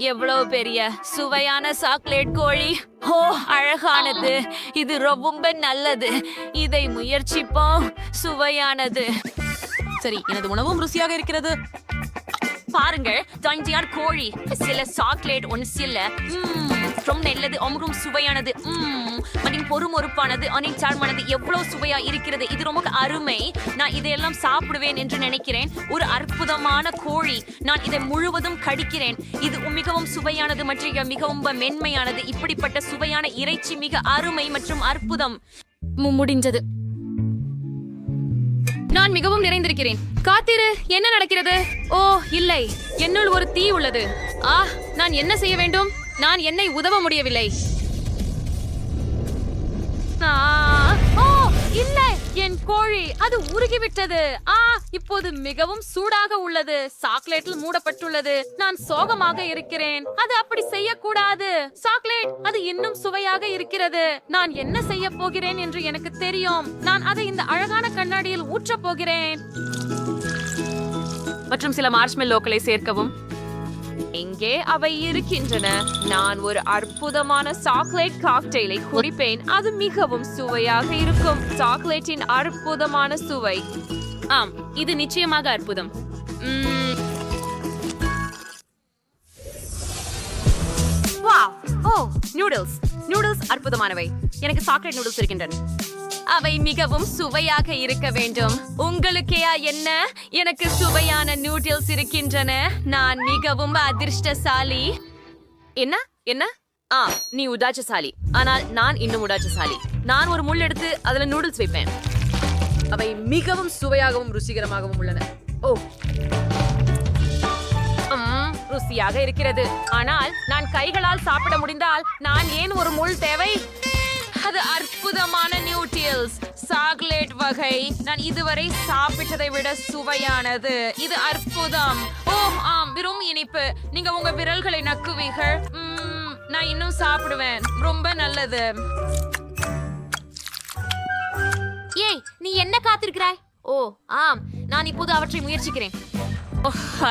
எவ்வளவு பெரிய சுவையான சாக்லேட் கோழி. ஓ, அழகானது. இது ரொம்ப நல்லது. இதை முயற்சிப்போம். சுவையானது. சரி, எனது உணவும் ருசியாக இருக்கிறது. பாருங்கள், தஞ்சியார் கோழி. சில சாக்லேட் ஒன்று சில ரொம்ப நல்லது. ரொம்ப சுவையானது. மற்றும் பொறுமொறுப்பானது. அனைச்சார்மானது. எவ்வளவு சுவையா இருக்கிறது. இது ரொம்ப அருமை. நான் இதையெல்லாம் சாப்பிடுவேன் என்று நினைக்கிறேன். ஒரு அற்புதமான கோழி. நான் இதை முழுவதும் கடிக்கிறேன். இது மிகவும் சுவையானது மற்றும் மிகவும் மென்மையானது. இப்படிப்பட்ட சுவையான இறைச்சி மிக அருமை மற்றும் அற்புதம். முடிஞ்சது. நான் மிகவும் நிறைந்திருக்கிறேன். காத்திரு, என்ன நடக்கிறது? ஓ இல்லை, என்னுள் ஒரு தீ உள்ளது. நான் என்ன செய்ய வேண்டும்? நான் என்னை உதவ முடியவில்லை. ஓ இல்லை, என் கோழி அது உருகிவிட்டது. இப்போது மிகவும் சூடாக உள்ளது. சாக்லேட்டில் மூடப்பட்டுள்ளது. நான் சோகமாக இருக்கிறேன். அது அப்படி செய்யக்கூடாது. சாக்லேட் அது இன்னும் சுவையாக இருக்கிறது. நான் என்ன செய்ய போகிறேன் என்று எனக்கு தெரியும். நான் அதை இந்த அழகான கண்ணாடியில் ஊற்றப் போகிறேன். மற்றும் சில மார்ஷ்மெல்லோக்களை சேர்க்கவும். எங்கே அவை இருக்கின்றன? நான் ஒரு அற்புதமான சாக்லேட் காக்டெயிலை குடிப்பேன். அது மிகவும் சுவையாக இருக்கும். சாக்லேட்டின் அற்புதமான சுவை. ஆம், இது நிச்சயமாக அற்புதம். நூடுல்ஸ் அற்புதமானவை. எனக்கு சாக்லேட் நூடுல்ஸ் இருக்கின்றன. அவை மிகவும் சுவையாக இருக்க வேண்டும். உங்களுக்கே என்ன? எனக்கு சுவையான நூடுல்ஸ் இருக்கின்றன. நான் மிகவும் அதிர்ஷ்டசாலி. என்ன என்ன நீ உடாச்சசாலி. ஆனால் நான் இன்னும் உடாச்சசாலி. நான் ஒரு முள் எடுத்து அதுல நூடுல்ஸ் வைப்பேன். அவை மிகவும் சுவையாகவும் ருசிகரமாகவும் உள்ளன. ஓ, ருசியாக இருக்கிறது. ஆனால் நான் கைகளால் சாப்பிட முடிந்தால் நான் ஏன் ஒரு முள் தேவை? அது அற்புதமான நியூட்டில்ஸ் சாக்லேட் வகை. நான் இதுவரை சாப்பிட்டதை விட சுவையானது. இது அற்புதம். ஓ ஆம், வெறும் இனிப்பு. நீங்க உங்க விரல்களை நக்குவீர்கள். நான் இன்னும் சாப்பிடுவேன். ரொம்ப நல்லது. ஏய், நீ என்ன காத்திருக்கிறாய்? ஓ ஆம், நான் இப்போது அவற்றை முயற்சிக்கிறேன்.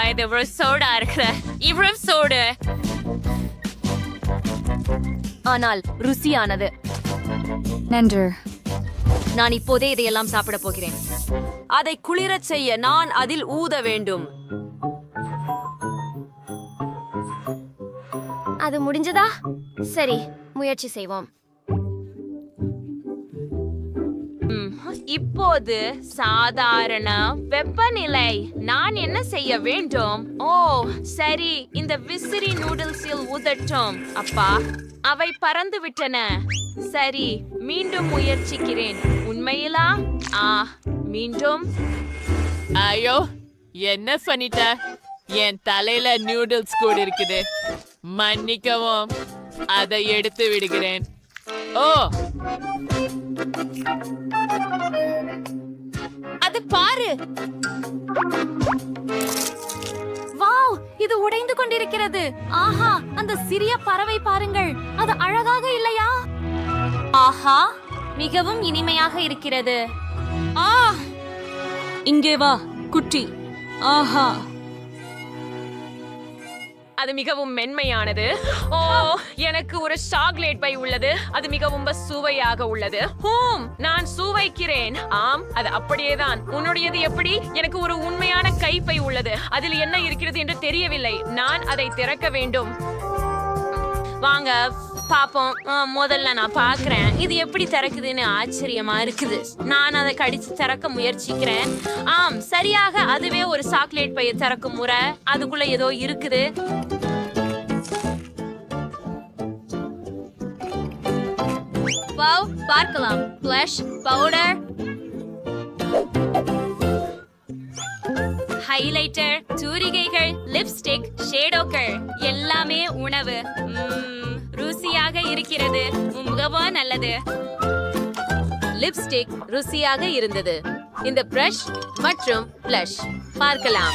இது இவ்வளவு சோடா இருக்கிற. இவ்வளவு சோடு. ஆனால் ருசியானது. நன்று. நான் இப்போதே இதையெல்லாம் சாப்பிட போகிறேன். அதை குளிரச் செய்ய நான் அதில் ஊத வேண்டும். அது முடிஞ்சதா? சரி, முயற்சி செய்வோம். இப்போது சாதாரண வெப்பநிலை. நான் என்ன செய்ய வேண்டும்? ஓ சரி, இந்த விசிறி நூடுல்ஸில் ஊதட்டும். அப்பா, அவை பறந்து விட்டன. சரி, மீண்டும் முயற்சிக்கிறேன். உண்மையிலா? மீண்டும். ஐயோ, என்ன பண்ணிட்ட? என் தலையில நூடுல்ஸ் கூட இருக்குது. மன்னிக்கவும், அதை எடுத்து விடுகிறேன். ஓ, அது பாரு. வாவ், இது உடைந்து கொண்டிருக்கிறது. ஆஹா, அந்த சிறிய பறவை பாருங்கள். அது அழகாக இல்லையா? ஆஹா, மிகவும் இனிமையாக இருக்கிறது. இங்கே வா குட்டி. ஆஹா, அது மிகவும் மென்மையானது. ஓ, எனக்கு ஒரு சாக்லேட் பை உள்ளது. அது மிகவும் சுவையாக உள்ளது. நான் சுவைக்கிறேன். ஆம், அது அப்படியேதான். உன்னுடையது எப்படி? எனக்கு ஒரு உண்மையான கைப்பை உள்ளது. அதில் என்ன இருக்கிறது என்று தெரியவில்லை. நான் அதை திறக்க வேண்டும். வாங்க பாப்போம். முதல்ல நான் பாக்குறேன் இது எப்படி திறக்குதுன்னு. ஆச்சரியமா இருக்குது. நான் அதை கடிச்சு திறக்க முயற்சிக்கிறேன். சரியாக அதுவே ஒரு சாக்லேட் பையை திறக்கும் முறை. அதுக்குள்ள ஏதோ இருக்குது. வாவ், பார்க்கலாம். ஃப்ளஷ் பவுடர், ஹைலைட்டர், தூரிகைகள், லிப்ஸ்டிக், ஷேடோக்கள், எல்லாமே உணவு. ருசியாக இருக்கிறது. மிகவும் நல்லது. லிப்ஸ்டிக் ருசியாக இருந்தது. இந்த பிரஷ் மற்றும் ப்ளஷ் பார்க்கலாம்.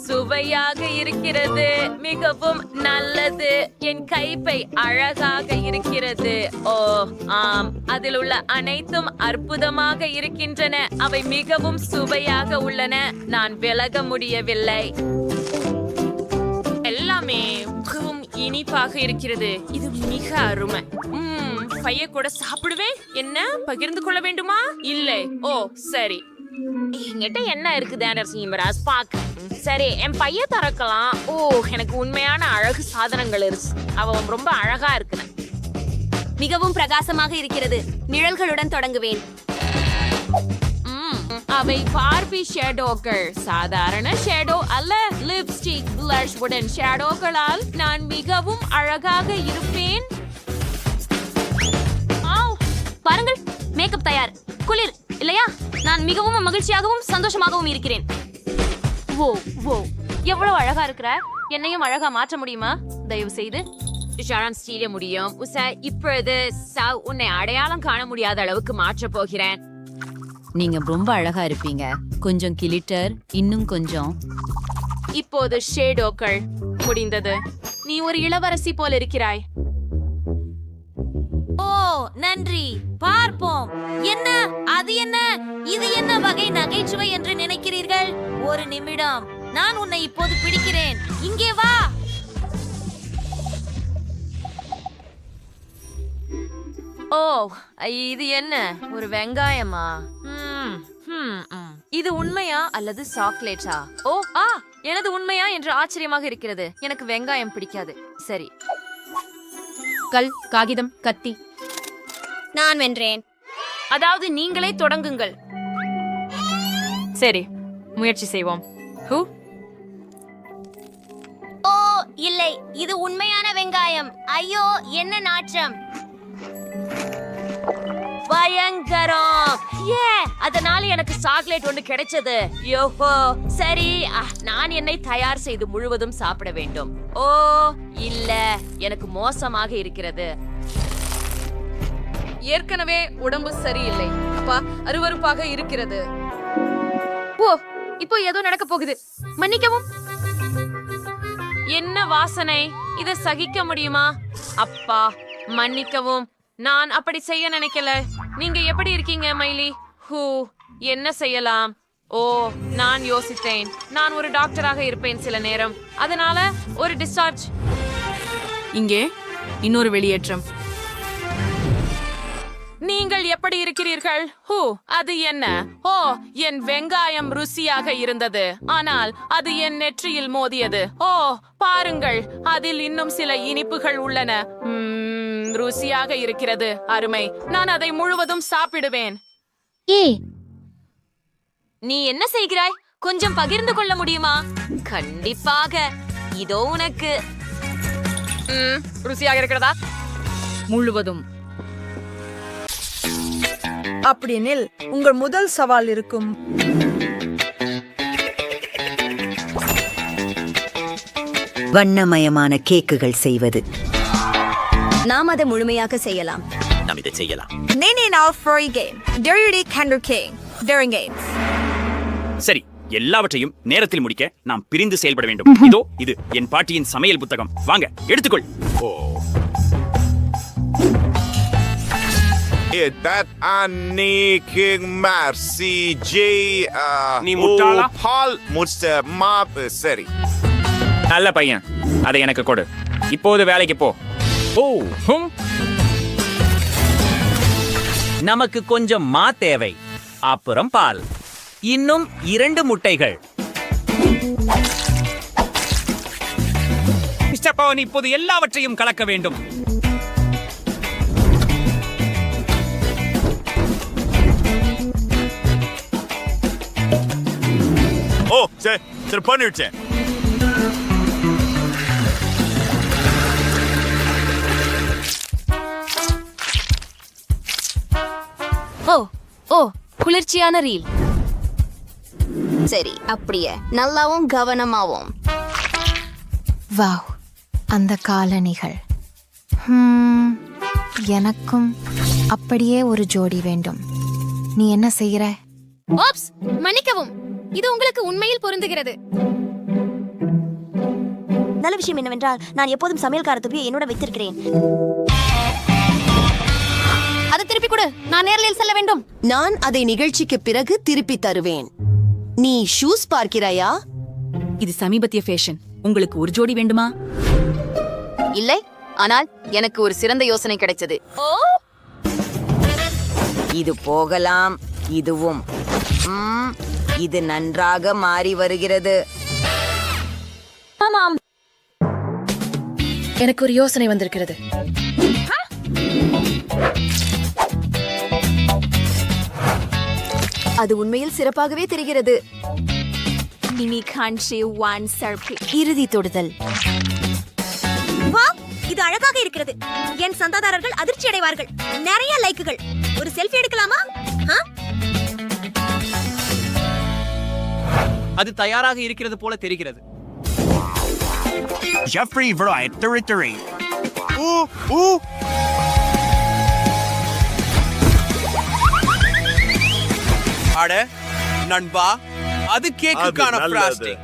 சுவையாக இருக்கிறது. மிகவும் நல்லது. என் கைப்பை அழகாக இருக்கிறது. ஓ ஆம், அதில் உள்ள அனைத்தும் அற்புதமாக இருக்கின்றன. அவை மிகவும் சுவையாக உள்ளன. நான் விலக முடியவில்லை. எல்லாம் இனிப்பாக இருக்கிறது. இது மிக அருமை. பைய கூட சாப்பிடுவேன். என்ன பகிர்ந்து கொள்ள வேண்டுமா? இல்லை. ஓ சரி. என்கிட்ட என்ன இருக்குது ஆண்டர்சன் இமராஸ் பாக்க. சரி, என் பைய திறக்கலாம். ஓ, எனக்கு உண்மையான அழகு சாதனங்கள் இருக்கு. அவன் ரொம்ப அழகா இருக்குன்னு. மிகவும் பிரகாசமாக இருக்கிறது. நிழல்களுடன் தொடங்குவேன். அவை பார்பி ஷேடோக்கள். சாதாரண ஷேடோ அல்ல, லிப்ஸ்டிக் பிளஷ் உடன் ஷேடோக்களால் நான் மிகவும் அழகாக இருப்பேன். பாருங்கள், மேக்கப் தயார். குளிர் இல்லையா? நான் மிகவும் மகிழ்ச்சியாகவும் சந்தோஷமாகவும் இருக்கிறேன். ஓ ஓ, எவ்வளவு அழகா இருக்கிற. என்னையும் அழகா மாற்ற முடியுமா தயவு செய்து? ஷாரன் ஸ்டீல முடியும். இப்பொழுது உன்னை அடையாளம் காண முடியாத அளவுக்கு மாற்ற போகிறேன். நீங்க ரொம்ப அழகா இருப்பீங்க. கொஞ்சம் கிளிட்டர், இன்னும் கொஞ்சம். இப்போது ஷேடோக்கள் முடிந்தது. நீ ஒரு இளவரசி போல இருக்கிறாய். ஓ நன்றி. பார்ப்போம். என்ன அது? என்ன இது? என்ன வகை நகைச்சுவை என்று நினைக்கிறீர்கள்? ஒரு நிமிடம், நான் உன்னை இப்போது பிடிக்கிறேன். இங்கே வா. ஓ, இது என்ன? ஒரு வெங்காயமா? இது உண்மையா அல்லது சாக்லேட்டா? ஓ எனது உண்மையா என்று ஆச்சரியமாக இருக்கிறது. எனக்கு வெங்காயம் பிடிக்காது. சரி. கல், காகிதம், கத்தி. நான் வென்றேன். அதாவது நீங்களே தொடங்குங்கள். சரி, முயற்சி செய்வோம். ஹூ, ஓ இல்லை, இது உண்மையான வெங்காயம். ஐயோ, என்ன நாற்றம். பயங்கரம். அதனால எனக்கு சாக்லேட் ஒன்று கிடைச்சது. யோஹோ. சரி, நான் என்னை தயார் செய்து முழுவதும் சாப்பிட வேண்டும். ஓ இல்ல, எனக்கு மோசமாக இருக்கிறது. ஏற்கனவே உடம்பு சரியில்லை. அப்பா, அருவருப்பாக இருக்கிறது. ஓ, இப்போ ஏதோ நடக்க போகுது. மன்னிக்கவும். என்ன வாசனை! இதை சகிக்க முடியுமா? அப்பா மன்னிக்கவும், நான் அப்படி செய்ய நினைக்கல. நீங்க எப்படி இருக்கீங்க மைலி? ஹூ, என்ன செய்யலாம்? ஓ, நான் யோசித்தேன். நான் ஒரு டாக்டராக இருப்பேன் சில நேரம். அதனால ஒரு டிஸ்சார்ஜ். இங்கே இன்னொரு வெளியேற்றம். நீங்கள் எப்படி இருக்கிறீர்கள்? ஹூ, அது என்ன? ஓ, என் வெங்காயம் ருசியாக இருந்தது, ஆனால் அது என் நெற்றியில் மோதியது. ஓ பாருங்கள், அதில் இன்னும் சில இனிப்புகள் உள்ளன. ருசியாக இருக்கிறது. அருமை. நான் அதை முழுவதும் சாப்பிடுவேன். நீ என்ன செய்கிறாய்? கொஞ்சம் பகிர்ந்து கொள்ள முடியுமா? கண்டிப்பாக. இதோ உனக்கு. ருசியாக இருக்கிறதா? முழுவதும். அப்படியெனில் உங்கள் முதல் சவால் இருக்கும். வண்ணமயமான கேக்குகள் செய்வது. நாம் அதை முழுமையாக செய்யலாம். நாம் இதை செய்யலாம். சரி, எல்லாவற்றையும் நேரத்தில் முடிக்க நாம் பிரிந்து செயல்பட வேண்டும். இதோ இது என் பாட்டியின் சமையல் புத்தகம். வாங்க, எடுத்துக்கொள். ஓ, that King Merci J நீ முட்டாளா? Paul Muster Map சரி. நல்ல பையன், அதை எனக்கு கொடு. இப்போது வேலைக்கு போ. ஓ, நமக்கு கொஞ்சம் மா தேவை. அப்புறம் பால். இன்னும் 2 முட்டைகள். மிஸ்டர் பவன், இப்போது எல்லாவற்றையும் கலக்க வேண்டும். ஓ, சரி பண்ணிட்டேன். ஓ குளிர்ச்சியான ரீல். சரி, அப்படியே நல்லாவும் கவனமாவும். வாவ், அந்த காலணிகள். எனக்கும் அப்படியே ஒரு ஜோடி வேண்டும். நீ என்ன செய்கிற? ஓப்ஸ், மன்னிக்கவும். இது உங்களுக்கு உண்மையில் பொருந்துகிறது. நல்ல விஷயம் என்னவென்றால், நான் எப்போதும் சமையல்கார தொப்பியை என்னோட வைத்திருக்கிறேன். அதை திருப்பி கொடு. நான் நேரில் செல்ல வேண்டும். நான் அதை நிகழ்ச்சிக்கு பிறகு திருப்பி தருவேன். நீ ஷூஸ் பார்க்கிறாயா? இது சமீபத்திய ஃபேஷன். உங்களுக்கு ஒரு ஜோடி வேண்டுமா? இல்லை, ஆனால் எனக்கு ஒரு சிறந்த யோசனை கிடைச்சது. இது போகலாம், இதுவும். இது நன்றாக மாறி வருகிறது. எனக்கு ஒரு யோசனை வந்திருக்கிறது. அது உண்மையில் சிறப்பாகவே தெரிகிறது. இறுதி தொடுதல். இது அழகாக இருக்கிறது. என் சந்தாதாரர்கள் அதிர்ச்சி அடைவார்கள். நிறைய லைக்குகள். ஒரு செல்ஃபி எடுக்கலாமா? அது தயாராக இருக்கிறது போல தெரிகிறது. Jeffrey Wright territory. அட நண்பா, அது கேக்குக்கான ஃப்ராஸ்டிங்.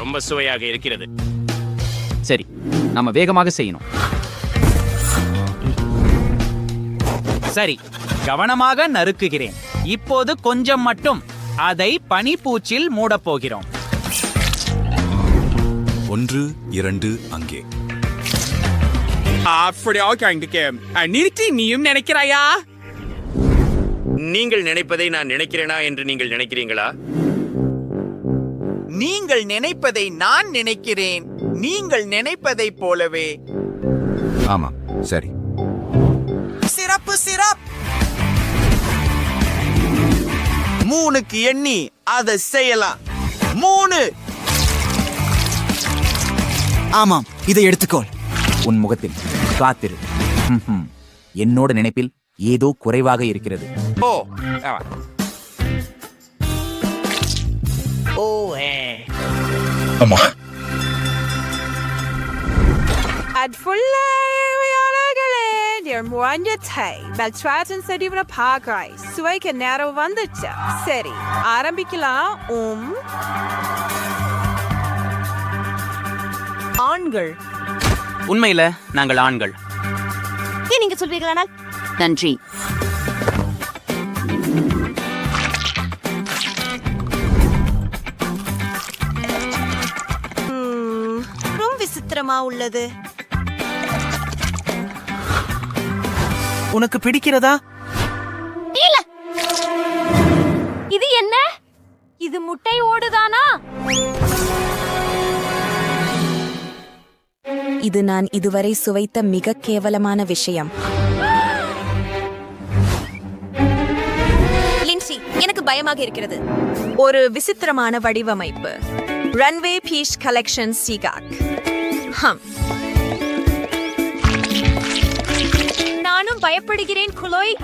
ரொம்ப சுவையாக இருக்கிறது. சரி, நாம வேகமாக செய்யணும். சரி, கவனமாக நறுக்குகிறேன். இப்போது கொஞ்சம் மட்டும் அதை பனிப்பூச்சில் மூடப் போகிறோம். 1, 2 அங்கே. நிறுத்தி நீயும் நினைக்கிறாயா? நீங்கள் நினைப்பதை நான் நினைக்கிறேனா என்று நீங்கள் நினைக்கிறீங்களா? நீங்கள் நினைப்பதை நான் நினைக்கிறேன். நீங்கள் நினைப்பதை போலவே. ஆமா, சரி. சிறப்பு சிறப்பு. 3க்கு எண்ணி அதை செய்யலாம். 3. ஆமாம், இதை எடுத்துக்கொள். உன் முகத்தில் காத்திரு. என்னோட நினைப்பில் ஏதோ குறைவாக இருக்கிறது. சுவைக்கு நேரம் வந்துச்சு. சரி, ஆரம்பிக்கலாம். ஆண்கள். உண்மையில நாங்கள் ஆண்கள். நீங்க சொல்வீர்களானால் நன்றி. ரொம்ப விசித்திரமா உள்ளது. உனக்கு பிடிக்கிறதா? இது என்ன? இது முட்டை ஓடுதானா? இது நான் இதுவரை சுவைத்த மிக கேவலமான விஷயம். லின்சி, எனக்கு பயமாக இருக்கிறது. ஒரு விசித்திரமான வடிவமைப்பு. ரன்வே பீஷ் கலெக்ஷன் சீகாக். நானும் பயப்படுகிறேன் குலோய்.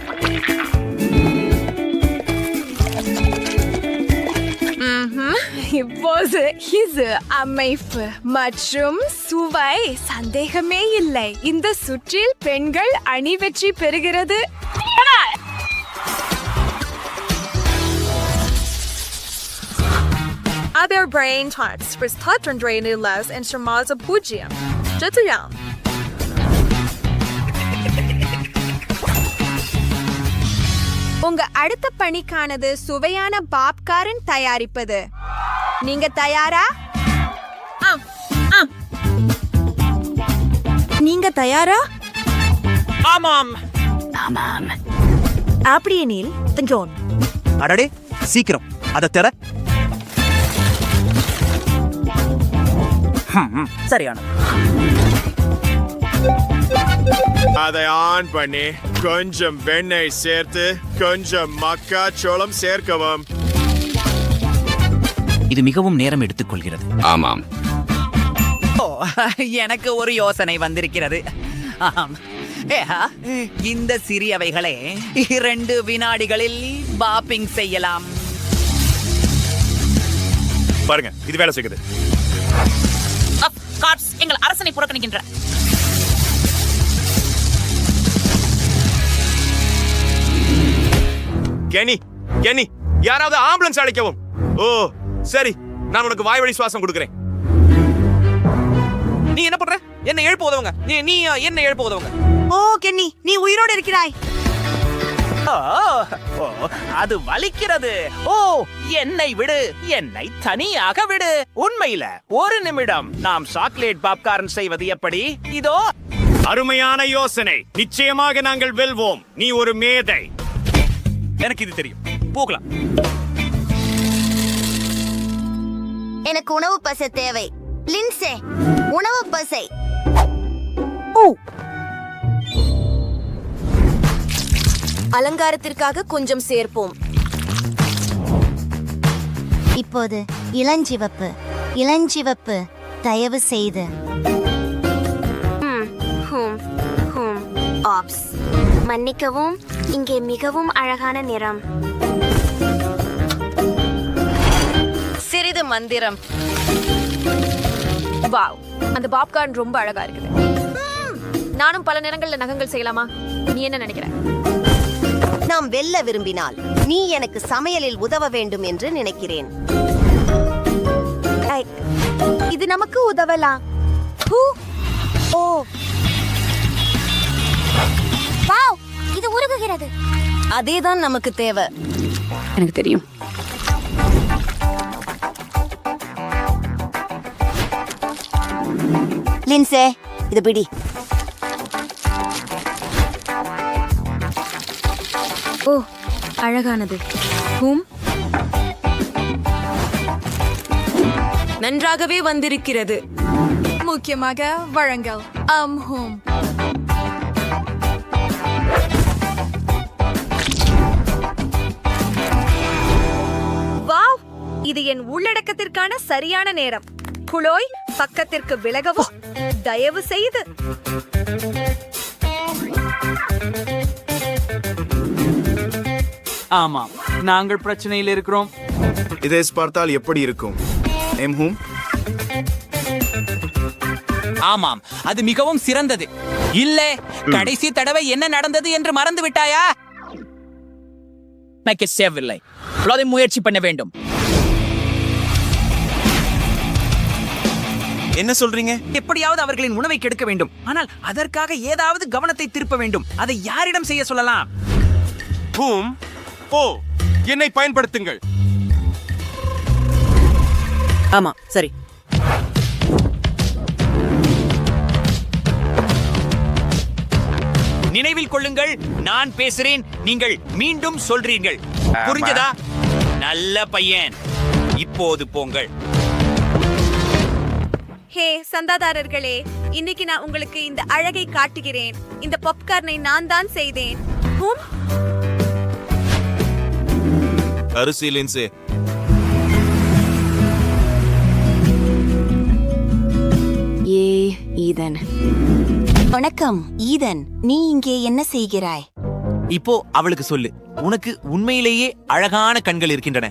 இப்போது இது அமைப்பு மற்றும் சுவை சந்தேகமே இல்லை. இந்த சுற்றில் பெண்கள் அணி வெற்றி பெறுகிறது. Aber Brain Tarts bis Tatrandreinilas und Schmalze Pujiam. Jitayam. உங்க அடுத்த பணிக்கானது சுவையான பாப்கார்ன் தயாரிப்பது. நீங்க தயாரா? நீங்க தயாரா? ஆமாம். அப்படியெனில் தஞ்சோன். அடடே, சீக்கிரம் அதை தர. சரியான. அதை ஆன் பண்ணி கொஞ்சம் வெண்ணெய் சேர்த்து கொஞ்சம் மக்காச்சோளம் சேர்க்கவும். இது மிகவும் நேரம் எடுத்துக்கொள்கிறது. ஆமாம். எனக்கு ஒரு யோசனை வந்திருக்கிறது. இந்த சிறியவைகளை 2 வினாடிகளில் பாப்பிங் செய்யலாம். பாருங்க, இது வேலை செய்யுது. எங்கள் அரசனை புறக்கணிக்கின்ற கெனி, யாராவது ஆம்புலன்ஸ் அழைக்கவும். ஓ சரி, நான் உனக்கு வாய்வழி சுவாசம் கொடுக்கிறேன். நீ என்ன பண்ற? என்ன எழுப்ப உதவுங்க. நீ என்ன எழுப்ப உதவுங்க. ஓ கென்னி, நீ உயிரோடு இருக்கிறாய். அது வலிக்கிறது. ஓ, என்னை விடு, என்னை தனியாக விடு. உண்மையில ஒரு நிமிடம். நாம் சாக்லேட் பாப்கார்ன் செய்வது எப்படி? இதோ. அருமையான யோசனை. நிச்சயமாக நாங்கள் வெல்வோம். நீ ஒரு மேதை. எனக்கு இது தெரியும். போகலாம். எனக்கு உணவு பசை தேவை. லின்சே, உணவு பசை. அலங்காரத்திற்காக கொஞ்சம் சேர்ப்போம். இப்போது இளஞ்சிவப்பு. இளஞ்சிவப்பு, தயவு செய்து. ஆப்ஸ், மன்னிக்கவும், இங்கே மிகவும் அழகான நிறம். சிறிது மந்திரம். வாவ், அந்த பாப்கார்ன் ரொம்ப அழகா இருக்குது. நானும் பல நேரங்கள்ல நகங்கள் செய்யலாமா? நீ என்ன நினைக்கிற? நாம் வெல்ல விரும்பினால் நீ எனக்கு சமையலில் உதவ வேண்டும் என்று நினைக்கிறேன். இது நமக்கு உதவலாம். ஓ வாவ், இது உருகுகிறது. அதேதான் நமக்கு தேவை. எனக்கு தெரியும். லின்சே, இது பிடி. ஓ, அழகானது. நன்றாகவே வந்திருக்கிறது. முக்கியமாக வழங்கல். ஹூம். வாவ், இது என் உள்ளடக்கத்திற்கான சரியான நேரம். குளோய், பக்கத்திற்கு விலகவும் தயவு செய்து. ஆமாம், நாங்கள் பிரச்சனையில் இருக்கிறோம். இதை பார்த்தால் எப்படி இருக்கும்? எம்ஹூம். ஆமாம், அது மிகவும் சிறந்தது. இல்லை, கடைசி தடவை என்ன நடந்தது என்று மறந்து விட்டாயா? எனக்கு சேவில்லை. அதை முயற்சி பண்ண வேண்டும். என்ன சொல்றீங்க? எப்படியாவது அவர்களின் உணவை கெடுக்க வேண்டும். ஆனால் அதற்காக ஏதாவது கவனத்தை திருப்ப வேண்டும். அதை யாரிடம் செய்ய சொல்லலாம்? ஹூம். ஓ, என்னை பயன்படுத்துங்கள். ஆமா, சரி. நினைவில் கொள்ளுங்கள், நான் பேசுறேன், நீங்கள் மீண்டும் சொல்றீர்கள். புரிஞ்சதா? நல்ல பையன். இப்போது போங்கள். ஹே சந்தாதாரர்களே, இன்னைக்கு நான் உங்களுக்கு இந்த அழகை காட்டுகிறேன். இந்த பாப்கார்னை நான் தான் செய்தேன். அரிசி லின்சே. ஈதன். வணக்கம் ஈதன், நீ இங்கே என்ன செய்கிறாய்? இப்போ அவளுக்கு சொல்லு, உனக்கு உண்மையிலேயே அழகான கண்கள் இருக்கின்றன.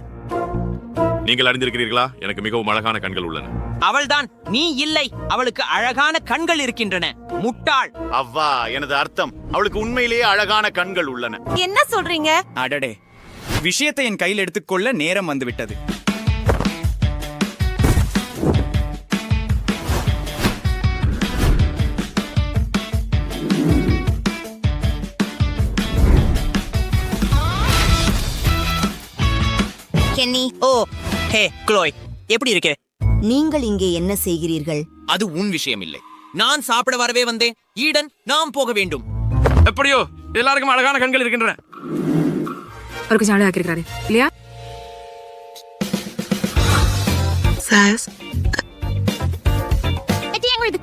நீங்கள் அறிந்திருக்கிறீர்களா? எனக்கு மிகவும் அழகான கண்கள் உள்ளன. அவள்தான், நீ இல்லை. அவளுக்கு அழகான கண்கள் இருக்கின்றன. முட்டாள். அவ்வா, எனது அர்த்தம், அவளுக்கு உண்மையிலேயே அழகான கண்கள் உள்ளன. என்ன சொல்றீங்க? அடடே, விஷயத்தை என் கையில் எடுத்துக்கொள்ள நேரம் வந்துவிட்டது. கென்னி. ஓ, ஹே க்ளோய், எப்படி இருக்கே? நீங்கள் இங்கே என்ன செய்கிறீர்கள்? அது உன் விஷயம் இல்லை. நான் சாப்பிட வரவே வந்தேன். ஈடன், நாம் போக வேண்டும். எப்படியோ எல்லாருக்கும் அழகான கண்கள் இருக்கின்றன. ஒரு கொஞ்சம் அழகாக இருக்கிறாரு இல்லையா?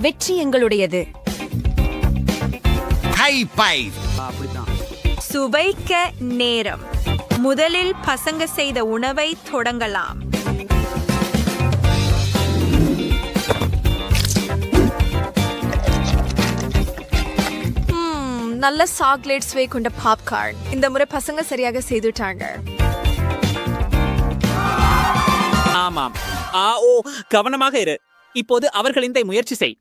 வெற்றி எங்களுடையது. High five. சுவைக்க நேரம். முதலில் பசங்க செய்த உணவை தொடங்கலாம். நல்ல சாக்லேட் சுவை கொண்ட பாப்கார்ன். இந்த முறை பசங்க சரியாக செய்துட்டாங்க. ஆமாம். ஓ, கவனமாக இரு. இப்போது அவர்கள் இந்த முயற்சி செய்.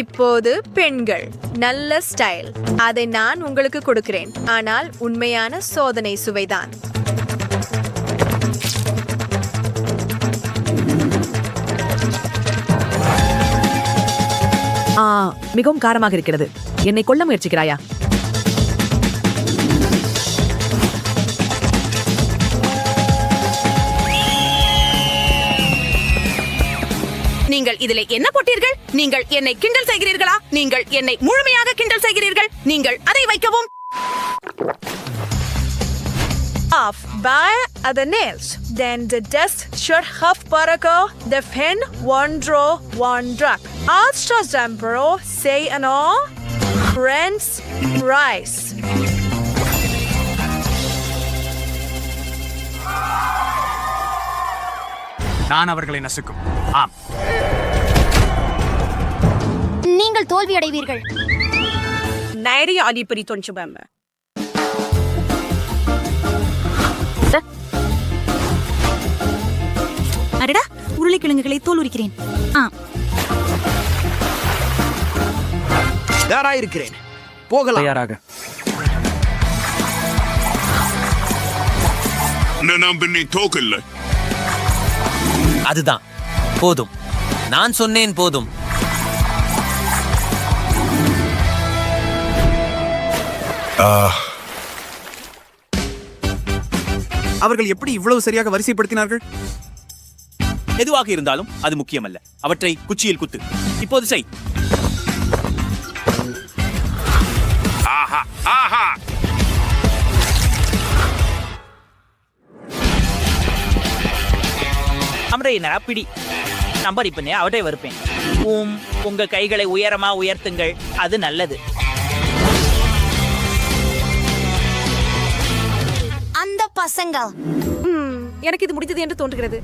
இப்போது பெண்கள். நல்ல ஸ்டைல். அதை நான் உங்களுக்கு கொடுக்கிறேன். ஆனால் உண்மையான சோதனை சுவைதான். மிகவும் காரமாக இருக்கிறது. என்னை கொல்ல முயற்சிக்கிறாயா? நீங்கள் இதிலே என்ன போட்டீர்கள்? நீங்கள் என்னை கிண்டல் செய்கிறீர்களா? நீங்கள் என்னை முழுமையாக கிண்டல் செய்கிறீர்கள். நீங்கள் அதை வைக்கவும். Af bij de nails. Den de dest should have parago de fin wandro wandrak. Als to zembro say an all. Friends rice. நான் அவர்களை நசுக்கும். ஆம், நீங்கள் தோல்வி அடைவீர்கள். Nairi adipari tonchubamba. அடடா, உருளைக்கிழங்குகளை தோல் உரிக்கிறேன். தயாராயிருக்கிறேன். போகலாம். தயாராக. அதுதான் போதும். நான் சொன்னேன் போதும். அவர்கள் எப்படி இவ்வளவு சரியாக வரிசைப்படுத்தினார்கள்? எதுவாக இருந்தாலும் அது முக்கியமல்ல. அவற்றை குச்சியில் குத்து. இப்போது செய். ஆஹா ஆஹா அம்ரையினரா பிடி. நம்பர் இப்பனே அவட்டை வருப்பேன். உங்க கைகளை உயரமா உயர்த்துங்கள். அது நல்லது. அந்த பசங்க எனக்கு இது முடிந்தது என்று தோன்றுகிறது.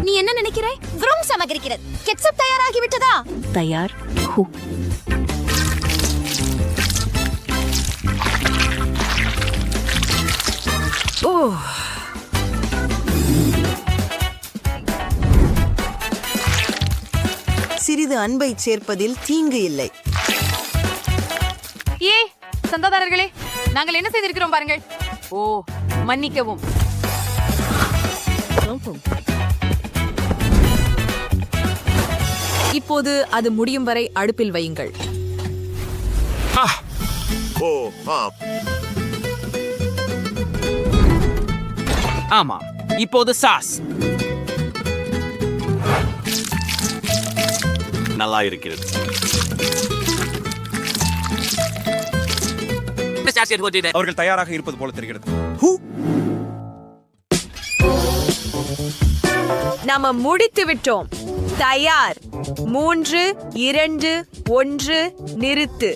நீ என்ன நினைக்கிறாய்? வ்ரும் சமகரிக்கிறது. கெட்சப் தயாராகிவிட்டதா? தயார். சிறிது அன்பை சேர்ப்பதில் தீங்கு இல்லை. ஏ சந்தாதாரர்களே, நாங்கள் என்ன செய்திருக்கிறோம் பாருங்கள். ஓ, மன்னிக்கவும். இப்போது அது முடியும் வரை அடுப்பில் வையுங்கள். ஆமா, இப்போது சாஸ். நல்லா இருக்கிறது. அவர்கள் தயாராக இருப்பது போல தெரிகிறது. நாம முடித்து விட்டோம். தயார். 3, 2, 1 நிறுத்து.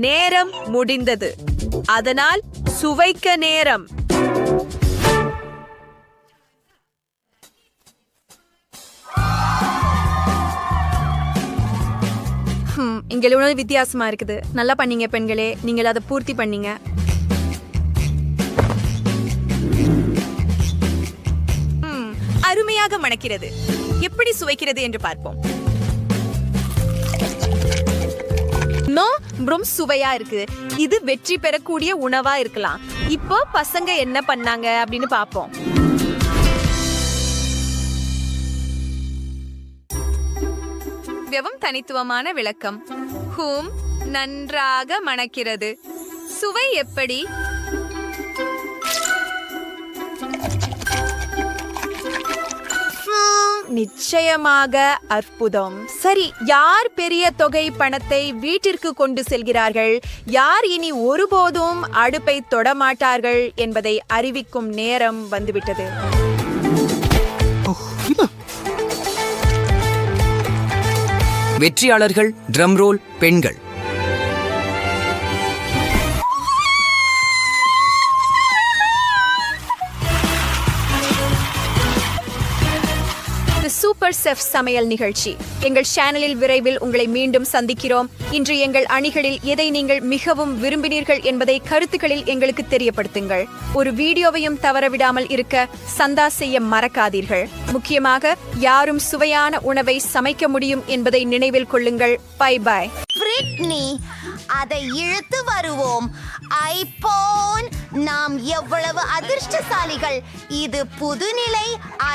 நேரம் முடிந்தது. அதனால் சுவைக்க நேரம். இங்க உணவு வித்தியாசமா இருக்குது. நல்லா பண்ணீங்க பெண்களே. நீங்கள் அதை பூர்த்தி பண்ணீங்க. அருமையாக மணக்கிறது. எப்படி சுவைக்கிறது என்று பார்ப்போம். ரொம்ப சுவையா இருக்கு. இது வெற்றி பெறக்கூடிய உணவா இருக்கலாம். இப்போ பசங்க என்ன பண்ணாங்க அப்படின்னு பார்ப்போம். வெறும் தனித்துவமான விளக்கம். நன்றாக மணக்கிறது. சுவை எப்படி? நிச்சயமாக அற்புதம். சரி, யார் பெரிய தொகை பணத்தை வீட்டிற்கு கொண்டு செல்கிறார்கள், யார் இனி ஒருபோதும் அடுப்பை தொடமாட்டார்கள் என்பதை அறிவிக்கும் நேரம் வந்துவிட்டது. வெற்றியாளர்கள் ட்ரம் ரோல் பெண்கள். சூப்பர் செஃப் சமையல் நிகழ்ச்சி எங்கள் சேனலில் விரைவில் உங்களை மீண்டும் சந்திக்கிறோம். இன்று எங்கள் அணிகளில் எதை நீங்கள் மிகவும் விரும்பினீர்கள் என்பதை கருத்துக்களில் எங்களுக்கு தெரியப்படுத்துங்கள். ஒரு வீடியோவையும் தவறவிடாமல் இருக்க சந்தா செய்ய மறக்காதீர்கள். முக்கியமாக யாரும் சுவையான உணவை சமைக்க முடியும் என்பதை நினைவில் கொள்ளுங்கள். Bye bye. பிரிட்னி, அதை இழுத்து வருவோம். ஐபோன், நாம் எவ்வளவு அதிர்ஷ்டசாலிகள். இது புதுநிலை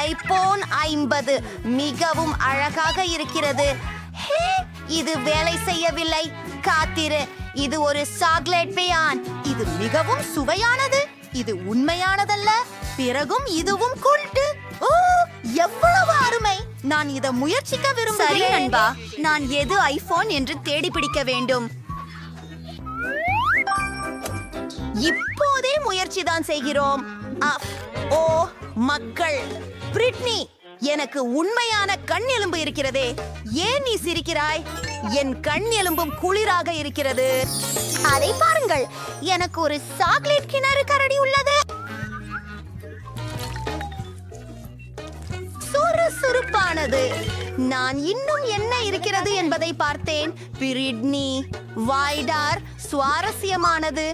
ஐபோன் 50 மிகவும் அழகாக இருக்கிறது. இது வேலை செய்யவில்லை. காத்திரு, இது ஒரு சாக்லேட் பேயான். இது மிகவும் சுவையானது. இது உண்மையானதல்ல. பிறகும் இதுவும் கூட்டு. ஓ, எவ்வளவு அருமை! நான் இதை முயற்சிக்க விரும்புகிறேன். சரி நண்பா, நான் எது ஐபோன் என்று தேடி பிடிக்க வேண்டும். இப்போதே முயற்சி தான் செய்கிறோம். ஓ மக்கள், பிரிட்னி, எனக்கு உண்மையான கண் எலும்பு இருக்கிறதே. ஏன் நீ சிரிக்கிறாய்? என் கண் எலும்பும் குளிராக இருக்கிறது. அதை பாருங்கள், எனக்கு ஒரு சாக்லேட் கிணறு கரடி உள்ளது. சுறுசுறுப்பானது. நான் இன்னும் என்ன இருக்கிறது என்பதை பார்த்தேன். பிரிட்னி, வைடார், சுவாரஸ்யமானது.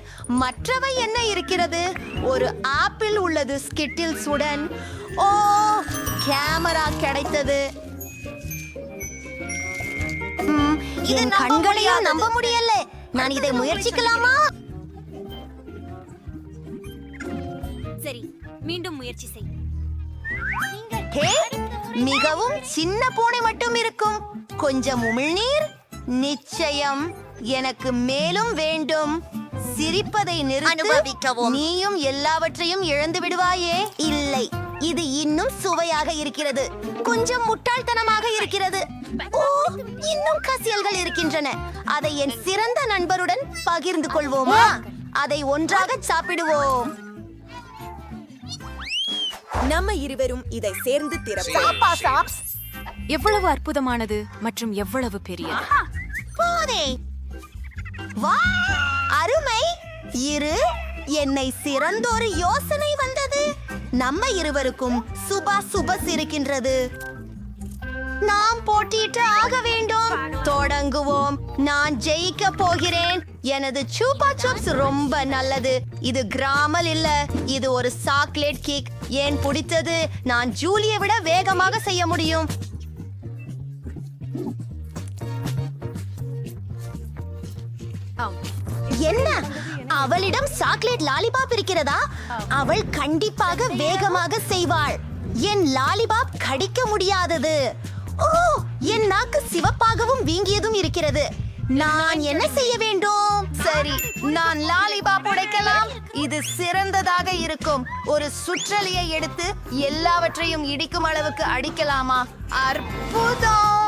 மற்றவை என்ன இருக்கிறது? ஒரு ஆப்பிள் உள்ளது ஸ்கிட்டில்ஸ் உடன். ஓ, கேமரா கிடைத்தது. என் கண்களையும் நம்ப முடியல. நான் இதை முயற்சிக்கலாமா? சரி, மீண்டும் முயற்சி செய். ஹே, மிகவும் சின்ன பூனை மட்டும் இருக்கும். கொஞ்சம் உமிழ்நீர். நிச்சயம், எனக்கு மேலும் வேண்டும். சிரிப்பதை அனுபவிக்கவும். நீயும் எல்லாவற்றையும் இழந்து விடுவாயே. இல்லை, இது இன்னும் சுவையாக இருக்கிறது. கொஞ்சம் முட்டாள்தனமாக இருக்கிறது. ஓ, இன்னும் கசியல்கள் இருக்கின்றன. அதை என் சிறந்த நண்பருடன் பகிர்ந்து கொள்வோமா? அதை ஒன்றாக சாப்பிடுவோம். நம்ம இருவரும் இதை சேர்ந்து திறப்போம். எவ்வளவு அற்புதமானது மற்றும் எவ்வளவு பெரியது. போதே, வா, அருமை. இரு, என்னை சிறந்தொரு யோசனை வந்தது. நம்ம இருவருக்கும் சுபஸ் இருக்கின்றது. நாம் போட்டியிட்டு ஆக வேண்டும். தொடங்குவோம். நான் ஜெயிக்க போகிறேன். எனது சூப்பா சூப்ஸ் ரொம்ப நல்லது. இது கிராமல் இல்ல, இது ஒரு சாக்லேட் கேக். ஏன் பிடித்தது? நான் ஜூலியை விட வேகமாக செய்ய முடியும். என்ன, அவளிடம் சாக்லேட் லாலிபாப் இருக்கிறதா? அவள் கண்டிப்பாக வேகமாக செய்வாள். என் லாலிபாப் கடிக்க முடியாதது. ஓ, என் நாக்கு சிவப்பாகவும் வீங்கியதும் இருக்கிறது. நான் என்ன செய்ய வேண்டும்? சரி, நான் லாலிபாப் உடைக்கலாம். இது சிறந்ததாக இருக்கும். ஒரு சுற்றலியை எடுத்து எல்லாவற்றையும் இடிக்கும் அளவுக்கு அடிக்கலாமா? அற்புதம்!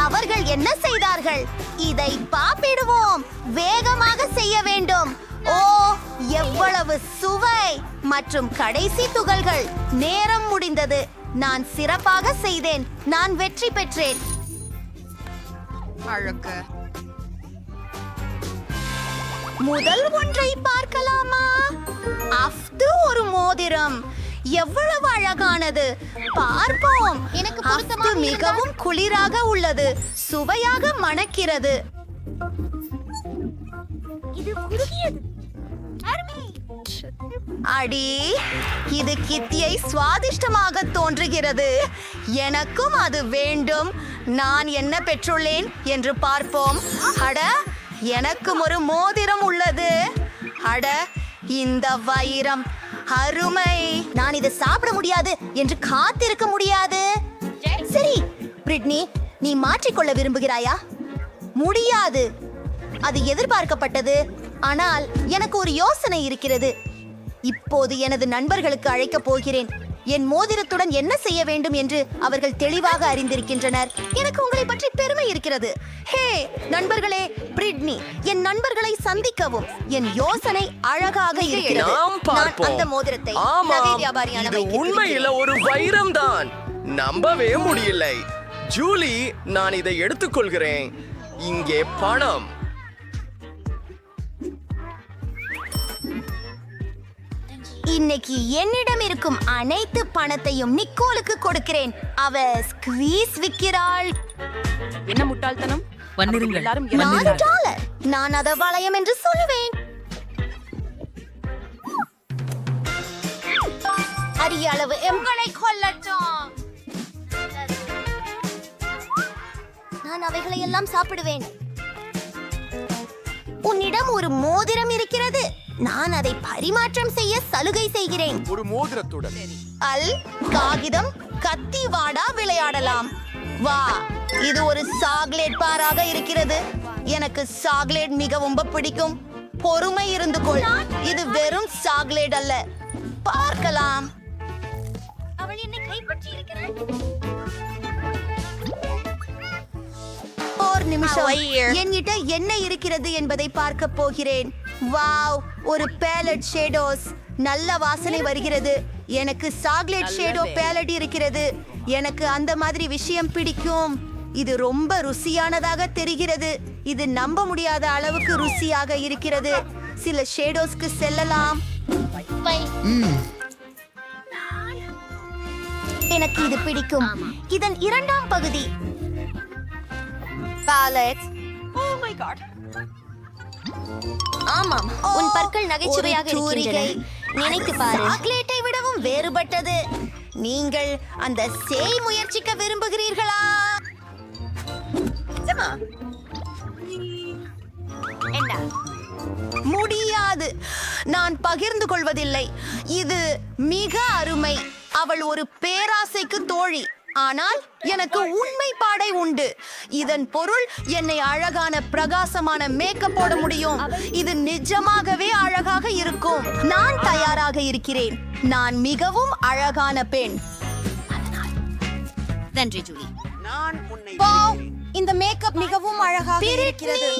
அவர்கள் என்ன செய்தார்கள்? இதை பாப்பிடுவோம். வேகமாக செய்ய வேண்டும். ஓ, எவ்வளவு சுவை! மற்றும் கடைசி துகள்கள். நேரம் முடிந்தது. நான் சிறப்பாக செய்தேன். நான் வெற்றி பெற்றேன். அழகு. முதல் ஒன்றை பார்க்கலாமா? அஃது ஒரு மோதிரம். எவ்வளவு அழகானது! பார்ப்போம். எனக்கு பொருத்தமாக மிகவும் குளிராக உள்ளது. சுவையாக மணக்கிறது. இது குறுகியது. அடி, இது கித்தியை சுவாதிஷ்டமாக தோன்றுகிறது. எனக்கும் அது வேண்டும். நான் என்ன பெற்றுள்ளேன் என்று பார்ப்போம். அட, எனக்கும் ஒரு மோதிரம் உள்ளது. அட, இந்த வைரம் அருமை. நான் இதை சாப்பிட முடியாது என்று காத்திருக்க முடியாது. சரி, பிரிட்னி, நீ மாற்றிக்கொள்ள விரும்புகிறாயா? முடியாது. அது எதிர்பார்க்கப்பட்டது. ஆனால் எனக்கு ஒரு யோசனை இருக்கிறது. இப்போது எனது நண்பர்களுக்கு அழைக்கப் போகிறேன். என் மோதிரத்துடன் என்ன செய்ய வேண்டும் என்று அவர்கள் தெளிவாக அறிந்திருக்கின்றனர். எனக்கு உங்களை பற்றி பெருமை இருக்கிறது. ஹே நண்பர்களே, பிரிட்னி, என் நண்பர்களை சந்திக்கவும். என் யோசனை அழகாக இருக்கிறது. நான் அந்த மோதிரத்தை நகை வியாபாரியான உண்மையில ஒரு வைரம் தான். நம்பவே முடியலை. ஜூலி, நான் இதை எடுத்துக்கொள்கிறேன். இங்கே பணம். இன்னைக்கு என்னிடம் இருக்கும் அனைத்து பணத்தையும் நிக்கோலுக்கு கொடுக்கிறேன். அவ ஸ்குவீஸ் விற்கிறாள். என்ன முட்டாள்தனம்! $4. நான் அத வளையம் என்று சொல்லுவேன். அரிய அளவு எம்களை கொல்லட்டும். நான் அவைகளை எல்லாம் சாப்பிடுவேன். உன்னிடம் ஒரு மோதிரம் இருக்கிறது. நான் அதை பரிமாற்றம் செய்ய சலுகை செய்கிறேன். ஒரு மோதிரத்துடன் காகிதம் கத்தி வாடா விளையாடலாம். வா, இது ஒரு சாக்லேட் பாராக இருக்கிறது. எனக்கு சாக்லேட் மிகவும் பிடிக்கும். பொறுமை இருந்து கொள். இது வெறும் சாக்லேட் அல்ல. பார்க்கலாம். அவள் என்னை கைப்பற்றி இருக்கிறாள். ஒரு நிமிஷம், என்கிட்ட என்ன இருக்கிறது என்பதை பார்க்க போகிறேன். வாவ், ஒரு பேலட் ஷேடோஸ். நல்ல வாசனை வருகிறது. எனக்கு சாக்லேட் ஷேடோ பேலட் இருக்கிறது. எனக்கு அந்த மாதிரி விஷயம் பிடிக்கும். இது ரொம்ப ருசியானதாக தெரிகிறது. இது நம்ப முடியாத அளவுக்கு ருசியாக இருக்கிறது. சில ஷேடோஸ்க்கு செல்லலாம். எனக்கு இது பிடிக்கும். இதன் இரண்டாம் பகுதி பேலட். Oh my god. ஆமாம், உன் பற்கள் நகைச்சுவையாக இருக்கின்றன. நினைத்து பாரு. சாக்லேட்டை விடவும் வேறுபட்டது. நீங்கள் அந்த சேய் முயற்சிக்க விரும்புகிறீர்களா? என்ன? முடியாது. நான் பகிர்ந்து கொள்வதில்லை. இது மிக அருமை. அவள் ஒரு பேராசைக்கு தோழி. ஆனால் எனக்கு உண்மை பாடை உண்டு. இதன் பொருள் என்னை அழகான பிரகாசமான மேக்கப் போட முடியும். இது நிஜமாகவே அழகாக இருக்கும். நான் தயாராக இருக்கிறேன். நான் மிகவும் அழகான பெண். நன்றி ஜூலி. வாவ், இந்த மேக்கப் மிகவும் அழகாக இருக்கிறது.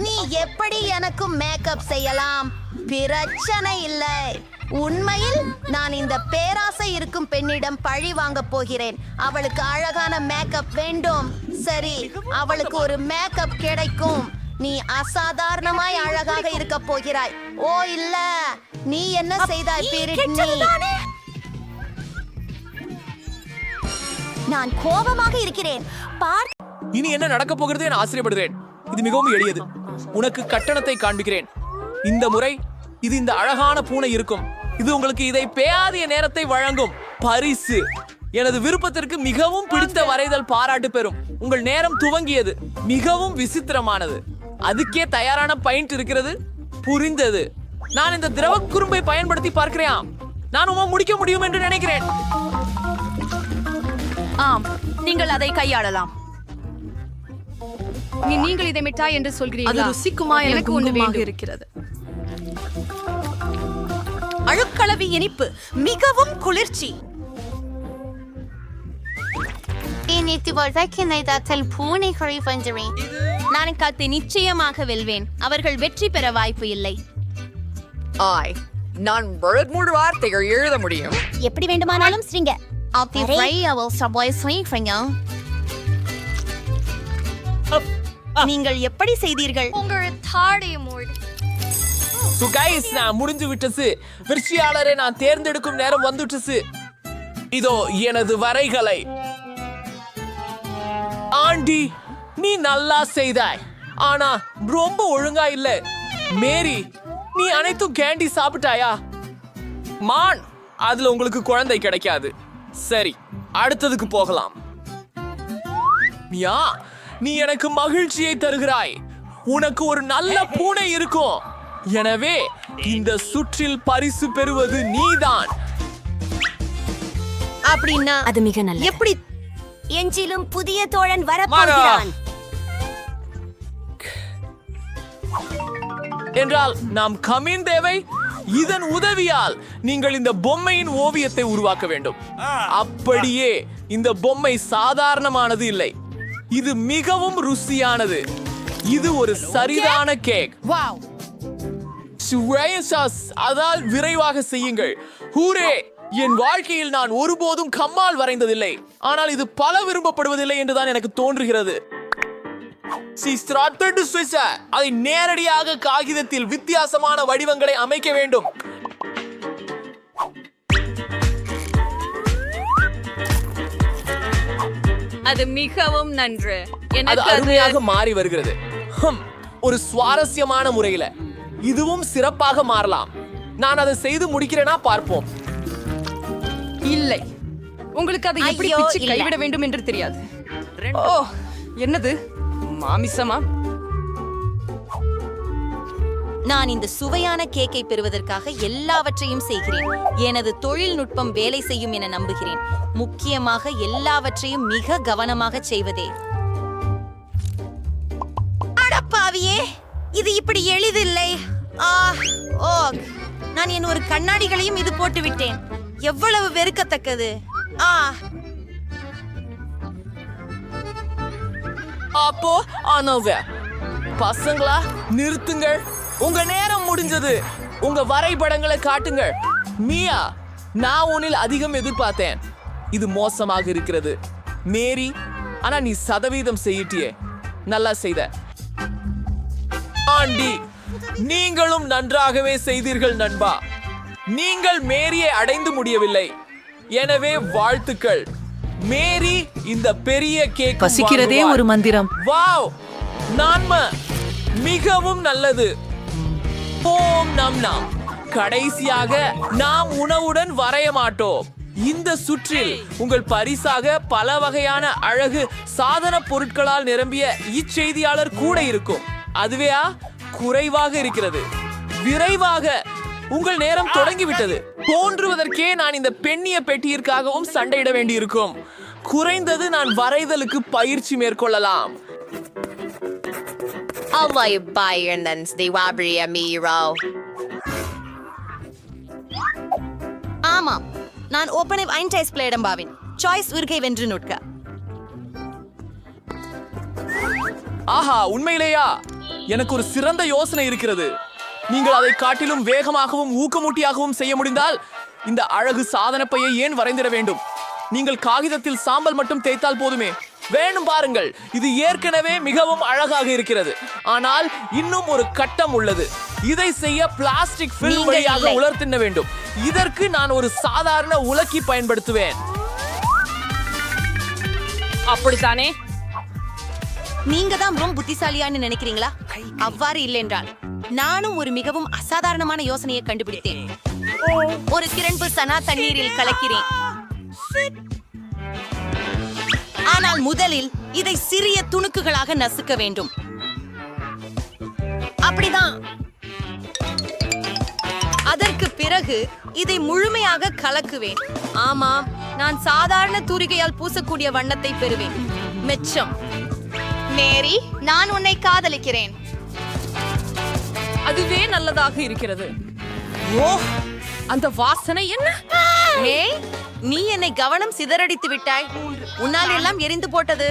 நீ எப்படி எனக்கு மேக்கப் செய்யலாம்? பிரச்சனை இல்லை. உண்மையில் நான் இந்த பேராசை இருக்கும் பெண்ணிடம் பழி வாங்க போகிறேன். அவளுக்கு அழகான மேக்கப் வேண்டும். சரி, அவளுக்கு ஒரு மேக்கப் கிடைக்கும். நீ அசாதாரணமாய் அழகாக இருக்க போகிறாய். ஓ இல்ல, நீ என்ன செய்தாய் பிரிட்னி? நான் கோபமாக இருக்கிறேன். இனி என்ன நடக்க போகிறது என ஆச்சரியப்படுகிறேன். இது மிகவும் எளியது. உனக்கு கட்டணத்தை காண்பிக்கிறேன். இந்த முறை இது இந்த அழகான பூனை இருக்கும். இது உங்களுக்கு இதை பேயாதிய நேரத்தை வழங்கும் பரிசு. எனது விருப்பத்திற்கு மிகவும் பிடித்த வரைதல் பாராட்டு பெறும். உங்கள் நேரம் துவங்கியது. மிகவும் விசித்திரமானது. அதுக்கே தயாரான பாயிண்ட் இருக்கிறது. புரிந்தது. நான் இந்த திரவ குறும்பை பயன்படுத்தி பார்க்கிறேன். நான் முடிக்க முடியும் என்று நினைக்கிறேன். ஆம், நீங்கள் அதை கையாளலாம். நீங்கள் இதை மிட்டாய் என்று சொல்கிறீர்களா? அது ருசிக்குமா? எனக்கு ஒன்றுமாக இருக்கிறது. அழுக்கலவி இனிப்பு, மிகவும் குளிர்ச்சி. பூனைகளை வென்றேன். நான் காத்தை நிச்சயமாக வெல்வேன். அவர்கள் வெற்றி பெற வாய்ப்பு இல்லை. நான் மூன்று வார்த்தைகள் எழுத முடியும். எப்படி வேண்டுமானாலும் ஸ்ரீங்க. நீங்கள் எப்படி செய்தீர்கள்? So guys, நான் முடிஞ்சு விட்டது. வெற்றியாளரை நான் தேர்ந்தெடுக்கும் நேரம் வந்துட்டது. இதோ எனது வரைகளை. ஆண்டி, நீ நல்லா செய்தாய். ஆனா ரொம்ப ஒழுங்கா இல்ல. மேரி, நீ அனைத்தும் கேண்டி சாப்பிட்டாயா? மான், அதுல உங்களுக்கு குழந்தை கிடைக்காது. சரி, அடுத்ததுக்கு போகலாம். மியா, நீ எனக்கு மகிழ்ச்சியை தருகிறாய். உனக்கு ஒரு நல்ல பூனை இருக்கும். எனவே இந்த சுற்றில் பரிசு பெறுவது நீதான். அப்படின்னா அது மிக நல்ல. எப்படி எஞ்சிலும் புதிய தோழன் வரப்போகிறான் என்றால் நாம் கமின் தேவை. இதன் உதவியால் நீங்கள் இந்த பொம்மையின் ஓவியத்தை உருவாக்க வேண்டும். அப்படியே இந்த பொம்மை சாதாரணமானது இல்லை. இது மிகவும் ருசியானது. இது ஒரு சரியான கேக். வாவ், அதால் விரைவாக செய்யுங்கள். ஹூரே! என் வாழ்க்கையில் நான் ஒருபோதும் கம்மால் வரைந்ததில்லை. ஆனால் இது பல விரும்பப்படுவதில்லை என்றுதான் எனக்கு தோன்றுகிறது. அதை நேரடியாக காகிதத்தில் வித்தியாசமான வடிவங்களை அமைக்க வேண்டும். அது மிகவும் நன்று. அது அருமையாக மாறி வருகிறது. ஒரு சுவாரஸ்யமான முறையில இதுவும் சிறப்பாக மாறலாம். நான் அதை செய்து முடிக்கிறேனா பார்ப்போம். இல்லை, உங்களுக்கு அதை எப்படி பிச்சு கைவிட வேண்டும் என்று தெரியாது. ஓ, என்னது மாமிசமா? நான் இந்த சுவையான கேக்கை பெறுவதற்காக எல்லாவற்றையும் செய்கிறேன். எனது தொழில்நுட்பம் வேலை செய்யும் என நம்புகிறேன். முக்கியமாக எல்லாவற்றையும் மிக கவனமாக செய்வதே. அடப்பாவியே, இது இப்படி எளிதில்லை. நான் என் ஒரு கண்ணாடிகளையும் இது போட்டு விட்டேன். எவ்வளவு வெறுக்கத்தக்கது. அப்போ ஆனோவே பசங்களா, நிறுத்துங்கள். உங்க நேரம் முடிஞ்சது. உங்க வரைபடங்களை காட்டுங்கள். மியா, நான் உன்னில் அதிகம் எதிர்பார்த்தேன். இது மோசமாக இருக்கிறது. மேரி, ஆனா நீ சதவீதம் செய்யிட்டியே. நல்லா செய்த. ஆண்டி, நீங்களும் நன்றாகவே செய்தீர்கள் நண்பா. நீங்கள் மேரியை அடைந்து முடியவில்லை. எனவே வாழ்த்துக்கள். மேரி இந்த பெரிய கேக் பசிக்கிறதே ஒரு மந்திரம். வாவ், நன்மை மிகவும் நல்லது. ஓம் நம் நாம். கடைசியாக நாம் உணவுடன் வரைய மாட்டோம். இந்த சுற்றில் உங்கள் பரிசாக பல வகையான அழகு சாதன பொருட்களால் நிரம்பிய இச்செய்தியாளர் கூட இருக்கும். அதுவே குறைவாக இருக்கிறது. விரைவாக, உங்கள் நேரம் தொடங்கிவிட்டது. தோன்றுவதற்கே நான் இந்த பெண்ணிய பெட்டியிற்காகவும் சண்டையிட வேண்டியிருக்கும். குறைந்தது நான் வரைதலுக்கு பயிற்சி மேற்கொள்ளலாம். ஆமாம், நான் ஓபனை ஐன்டைஸ் பிளேடம்பாவின் சாய்ஸ் உருகை வென்று நுட்க. ஆஹா, உண்மையிலேயா? எனக்கு ஒரு சிறந்த யோசனை இருக்கிறது. நீங்கள் அதை காட்டிலும் வேகமாகவும் ஊக்கமூட்டியாகவும் செய்ய முடிந்தால் இந்த அழகு சாதன பையை ஏன் வரைந்திட வேண்டும்? நீங்கள் காகிதத்தில் சாம்பல் மட்டும் தேய்த்தால் போதுமே. வேணும் பாருங்கள், இது ஏற்கனவே மிகவும் அழகாக இருக்கிறது. ஆனால் இன்னும் ஒரு கட்டம் உள்ளது. இதை செய்ய பிளாஸ்டிக் ஃபில்ம் வழியாக உலர்த்தின வேண்டும். இதற்கு நான் ஒரு சாதாரண உலக்கி பயன்படுத்துவேன். அப்படித்தானே? நீங்க தான் ரொம்ப புத்திசாலியான்னு நினைக்கிறீங்களா? அவ்வாறு இல்லை என்றால் நானும் ஒரு மிகவும் அசாதாரணமான யோசனையை கண்டுபிடித்தேன். ஒரு கிரண்பு சனா தண்ணீரில் கலக்கிறேன். ஆனால் முதலில் இதை சிறிய துணுக்குகளாக நசுக்க வேண்டும். அப்படிதான். அதற்கு பிறகு இதை முழுமையாக கலக்குவேன். ஆமாம், நான் சாதாரண தூரிகையால் பூசக்கூடிய வண்ணத்தை பெறுவேன். மெச்சம். மேரி, நான் உன்னை காதலிக்கிறேன். அதுவே நல்லதாக இருக்கிறது. ஓ, அந்த வாசனை என்ன? ஏய், நீ என்னை கவனம் சிதறடித்து விட்டாய். உன்னால் எல்லாம் எரிந்து போட்டது.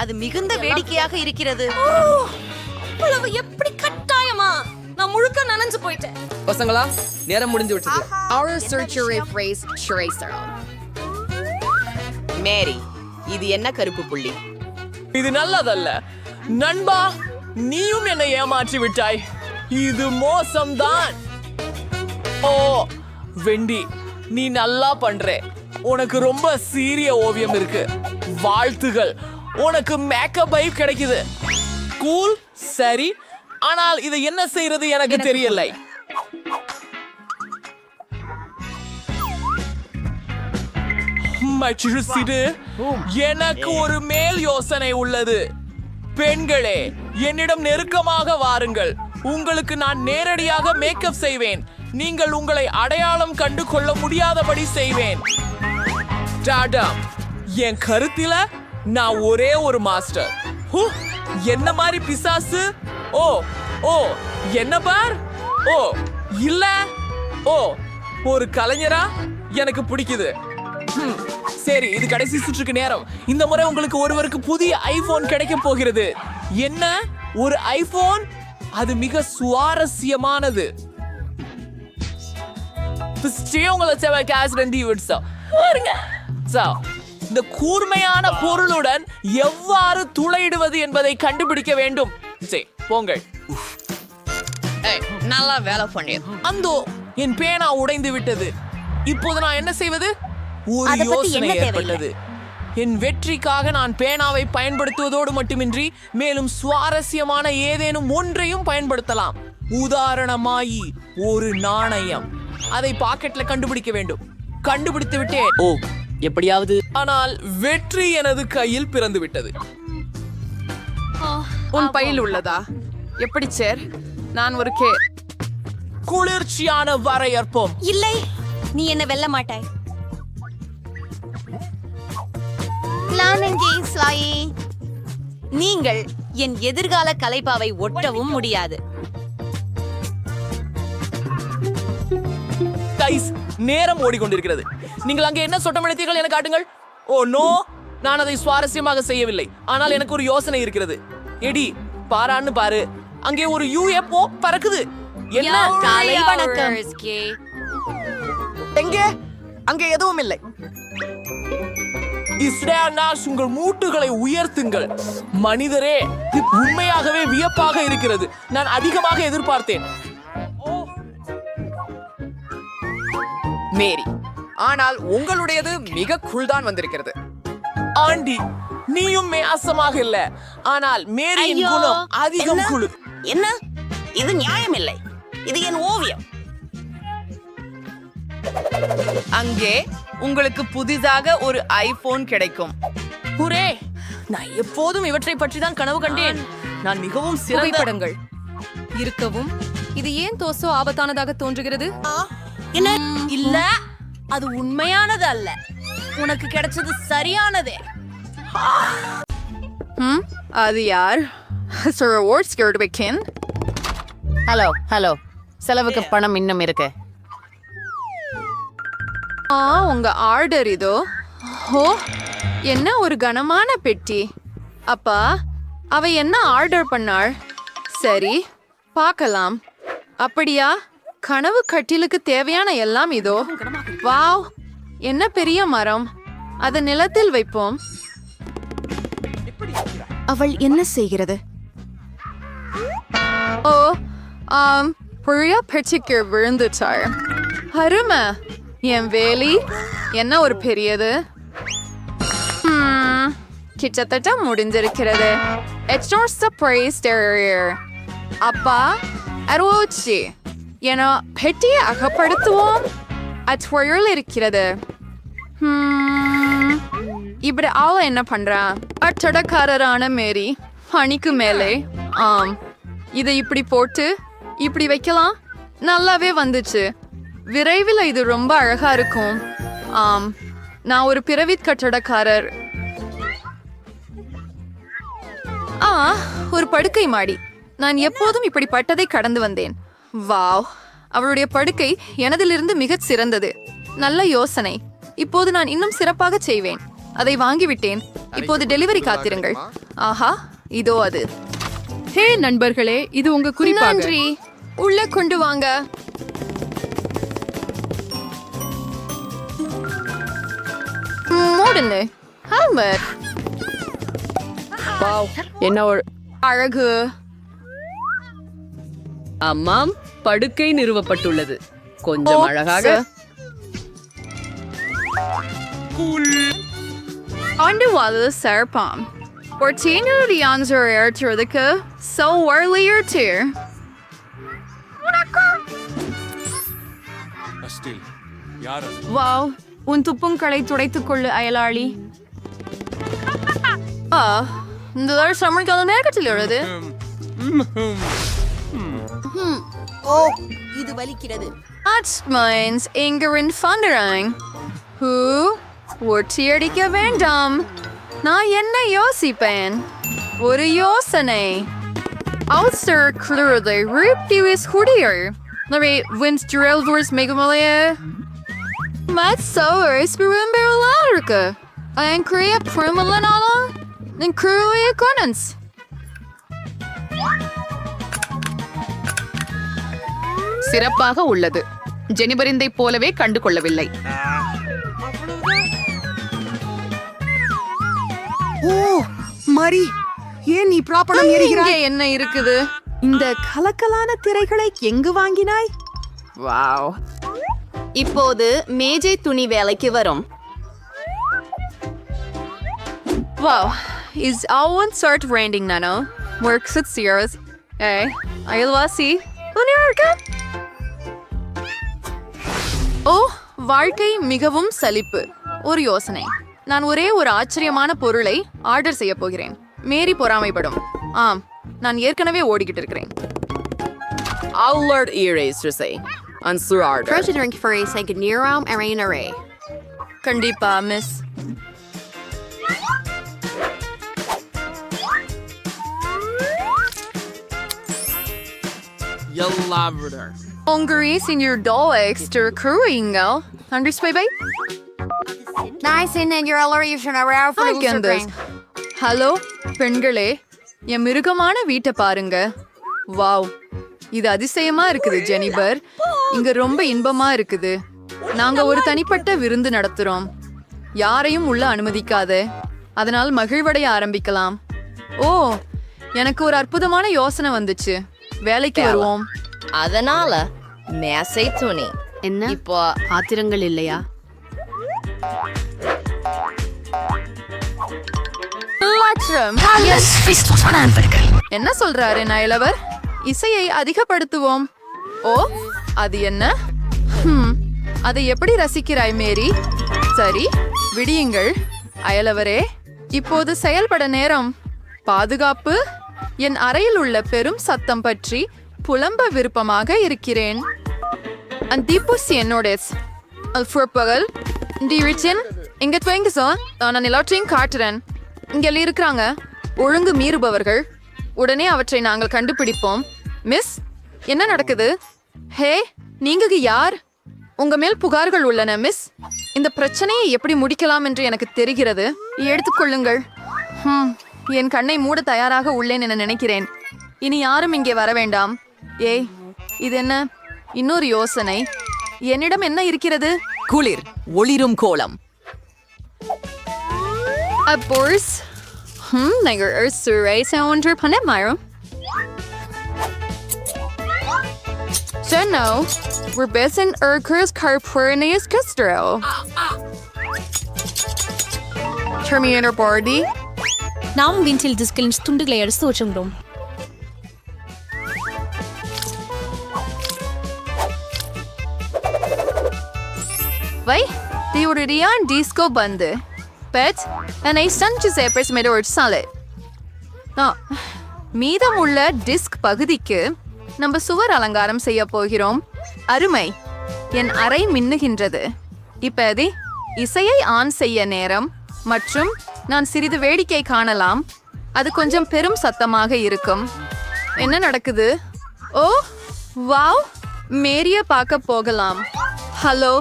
அது மிகுந்த வேடிக்கையாக இருக்கிறது. அவ்வளவு எப்படி கட்டாயமா? நான் முழுக்க நனைஞ்சு போயிட்டேன். பசங்களா, நேரம் முடிஞ்சு விட்டது. மேரி, இது என்ன கருப்பு புள்ளி? இது நல்லதல்ல. நண்பா, நீயும் என்னை ஏமாற்றி விட்டாய். இது மோசம்தான். ஓ வெண்டி, நீ நல்லா பண்ற. உனக்கு ரொம்ப சீரிய ஓவியம் இருக்கு. வாழ்த்துகள். உனக்கு மேக்கப் பை கிடைக்குது. கூல், சரி. ஆனால் இதை என்ன செய்யறது எனக்கு தெரியலை. எனக்கு ஒரு மேல் யோசனை உள்ளது. பெண்களே, என்னிடம் நெருக்கமாக வாருங்கள். உங்களுக்கு நான் நேரடியாக மேக்கப் செய்வேன். நீங்கள் உங்களை அடையாளம் கண்டு கொள்ள முடியாதபடி செய்வேன். டாடா. என் கருத்தில நான் ஒரே ஒரு மாஸ்டர். என்ன மாதிரி பிசாசு? ஓ ஓ என்ன பார். ஓ இல்ல. ஓ, ஒரு கலைஞரா? எனக்கு பிடிக்குது. சரி, இது கடைசி சுற்றுக்கு நேரம். இந்த முறை உங்களுக்கு ஒருவருக்கு புதிய ஐபோன் கிடைக்க போகிறது. என்ன, ஒரு ஐபோன்? அது மிக சுவாரஸ்யமானது. இந்த கூர்மையான பொருளுடன் எவ்வாறு துளையிடுவது என்பதை கண்டுபிடிக்க வேண்டும். சரி, போங்கள். நல்லா வேலை பண்ணி. அந்தோ, என் பேனா உடைந்து விட்டது. இப்போது நான் என்ன செய்வது? ஒரு யோசனை ஏற்பட்டது. என் வெற்றிக்காக நான் பேனாவை பயன்படுத்துவதோடு மட்டுமின்றி மேலும் சுவாரஸ்யமான ஏதேனும் ஒன்றையும் பயன்படுத்தலாம். உதாரணமாயி ஒரு நாணயம். அதை பாக்கெட்ல கண்டுபிடிக்க வேண்டும். கண்டுபிடித்து விட்டேன். ஓ, எப்படியாவது. ஆனால் வெற்றி எனது கையில் பிறந்து விட்டது. உன் பையில் உள்ளதா? எப்படி சார்? நான் ஒரு குளிர்ச்சியான வரையற்போம். இல்லை, நீ என்ன வெல்ல மாட்டாய். நீங்கள் என் எதிர்கால கலைப்பாவை ஒட்டவும் முடியாது. கைஸ், நேரம் ஓடிக்கொண்டிருக்கிறது. நீங்கள் அங்கே என்ன சொட்டமளித்தீர்கள் என காட்டுங்கள். ஓ நோ, நான் அதை சுவாரஸ்யமாக செய்யவில்லை. ஆனால் எனக்கு ஒரு யோசனை இருக்கிறது. எடி, பாரான்னு பாரு, அங்கே ஒரு UFO பறக்குது. என்ன? காலை வணக்கம். எங்கே? அங்கே எதுவும் இல்லை. இஸ்ரேல்நாஸ், உங்கள் மூட்டுகளை உயர்த்துங்கள். மனிதரே, இது உண்மையாகவே வியப்பாக இருக்கிறது. நான் அதிகமாக எதிர்பார்த்தேன். மேரி, ஆனால் உங்களுடையது மிக கூல்தான் வந்திருக்கிறது. ஆண்டி, நீயும் மேசமாக இல்ல, ஆனால் மேரியின் குணம் அதிகம் குழு. என்ன? இது நியாயமில்லை. இது என் ஓவியம். அங்கே உங்களுக்கு புதிதாக ஒரு ஐபோன் கிடைக்கும். ஹுரே, நான் எப்போதும் இவற்றை பற்றி தான் கனவு கண்டேன். நான் மிகவும் சிறந்த புகைப்படங்கள் இருக்கவும். இது ஏன் தோசோ ஆபத்தானதாக தோன்றுகிறது? என்ன? இல்ல, அது உண்மையானது அல்ல. உனக்கு கிடைச்சது சரியானதே. அது யார்? ஹலோ ஹலோ, செலவுக்கு பணம் இன்னும் இருக்கு. உங்க ஆர்டர் இதோ. ஓ, என்ன ஒரு கனமான பெட்டி. அப்பா, அவ என்ன ஆர்டர் பண்ணாள்? சரி, பார்க்கலாம். அப்படியா? கனவு கட்டிலுக்கு தேவையான எல்லாம் இதோ. வாவ், என்ன பெரிய மரம். அதை நிலத்தில் வைப்போம். அவள் என்ன செய்கிறது? ஓ, புரிய பெட்டிக்கு விழுந்துட்டாள். அருமை. என் வேலி என்ன ஒரு பெரியது. கிட்டத்தட்ட முடிஞ்சிருக்கிறது. அப்பா, அருச்சி என பெட்டியை அகப்படுத்துவோம். அச்சுவழில் இருக்கிறது. இப்படி அவ என்ன பண்றா? அட்டடக்காரரான மேரி பணிக்கு மேலே. ஆம், இதை இப்படி போட்டு இப்படி வைக்கலாம். நல்லாவே வந்துச்சு. விரைவில் இது ரொம்ப அழகா இருக்கும். ஆம், நான் ஒரு பிறவி கட்டடக்காரர். ஒரு படுக்கை மாடி. நான் எப்போதும் இப்படிப்பட்டதை கடந்து வந்தேன். வாவ், அவளுடைய படுக்கை எனதிலிருந்து மிகச் சிறந்தது. நல்ல யோசனை. இப்போது நான் இன்னும் சிறப்பாக செய்வேன். அதை வாங்கிவிட்டேன். இப்போது டெலிவரி காத்திருங்கள். ஆஹா, இதோ அது. ஹே நண்பர்களே, இது உங்க குறிப்பு. நன்றி. உள்ள கொண்டு வாங்க. என்ன ஒரு அழகு. அம்மாம், படுக்கை நிறுவப்பட்டுள்ளது. கொஞ்சம் அழகாக. Underwater serpam. Portino the answer air to the so earlier too. Wow, உன் துப்புங்களை துடைத்துக் கொள்ளு அயலாளி. இந்த சமைக்காத நேரத்தில் எழுது. ஓ, இது வலிக்கிறது. That means Ingrid Funderang. Who? ஒட்டி அடிக்க வேண்டாம். நான் என்ன யோசிப்பேன்? ஒரு யோசனை. Außer klurde Ruptivis Hudier. Larry wins Drelvors Megamalaye. Mats Sowers Berumberlarka. And Korea Primalanala. Then Korea Connens. சிறப்பாக உள்ளது. ஜெனிபரிந்தை போலவே கண்டு கொள்ளவில்லை. ஓ மரி, ஏன் நீ ப்ராப்பரம் எரிகிறாய்? என்ன இருக்குது? இந்த கலக்கலான திரைகளை எங்கு வாங்கினாய்? வாவ். இப்போது மேஜை துணி வேலைக்கு வரும். Wow, is all one sort branding nano? Works at zeros. Hey, Ayalwasi. Unirka? Oh, வாழ்க்கை மிகவும் சலிப்பு. ஒரு யோசனை. நான் ஒரே ஒரு ஆச்சரியமான பொருளை ஆர்டர் செய்ய போகிறேன். மேரி பொறாமைப்படும். ஆம், நான் ஏற்கனவே ஓடிக்கிட்டு இருக்கிறேன். Allard Erasers Ansur Drink for a second near array. கண்டிப்பா miss. Hungry senior doll extra crewing. Andres baby. Nice and then you're already around for the hello பெண்களே, என் மிருகமான வீட்டை பாருங்க. வாவ், இது அதிசயமா இருக்குது ஜெனிபர். இங்க ரொம்ப இன்பமா இருக்குது. நாங்க ஒரு தனிப்பட்ட விருந்து நடத்துறோம். யாரையும் உள்ள அனுமதிக்காத. அதனால் மகிழ்வடைய ஆரம்பிக்கலாம். ஓ, எனக்கு ஒரு அற்புதமான யோசனை வந்துச்சு. வேலைக்கு வருவோம். அதனால மேசை துணி என்ன இப்போ ஆத்திரங்கள் இல்லையா? என்ன சொல்றாரு நயலவர்? இசையை அதிகப்படுத்துவோம். ஓ, அது என்ன? அதை எப்படி ரசிக்கிறாய் மேரி? சரி, விடியுங்கள் அயலவரே. இப்போது செயல்பட நேரம். பாதுகாப்பு. என் அறையில் உள்ள பெரும் சத்தம் பற்றி புலம்ப விருப்பமாக இருக்கிறேன். அந்தீப்புஸ் என்னோடஸ் அல்ஃபுர்பகல் டிரிச்சன் இங்க துவங்க நான் எல்லாத்தையும் காட்டுறேன். இங்க இருக்கிறாங்க ஒழுங்கு மீறுபவர்கள். உடனே அவற்றை நாங்கள் கண்டுபிடிப்போம். மிஸ், என்ன நடக்குது? ஹே, நீங்க யார்? உங்க மேல் புகார்கள் உள்ளன மிஸ். இந்த பிரச்சனையை எப்படி முடிக்கலாம் என்று எனக்கு தெரிகிறது. எடுத்துக்கொள்ளுங்கள். என் கண்ணை மூட தயாராக உள்ளேன் என நினைக்கிறேன். இனி யாரும் இங்கே வர வேண்டாம். ஏய், இது என்ன? இன்னொரு யோசனை. என்னிடம் என்ன இருக்கிறது? குளிர் ஒளிரும் கோலம். Boris. Nagar Suray Sounder Planet Myro. So no, we're based in Urkers Carpurnius Castro. Terminator Bardi. நாம் விண்டில் டிஸ்கில் துண்டுகளை எடுத்து வச்சுக்கிறோம். Vai, det gjorde det en disco bande. Bet, en ei Sanchez Epres med ஒரு salad. மீதமுள்ள டிஸ்க் பகுதிக்கு நம்ம சுவர் அலங்காரம் செய்ய போகிறோம். அருமை. என் அறை மின்னுகின்றது. இப்போது இசையை ஆன் செய்ய நேரம் மற்றும் நான் சிறிது வேடிக்கை காணலாம். அது கொஞ்சம் பெரும் சத்தமாக இருக்கும். என்ன நடக்குது? ஓ, வாவ், மேரிய பார்க்க போகலாம். ஹலோ,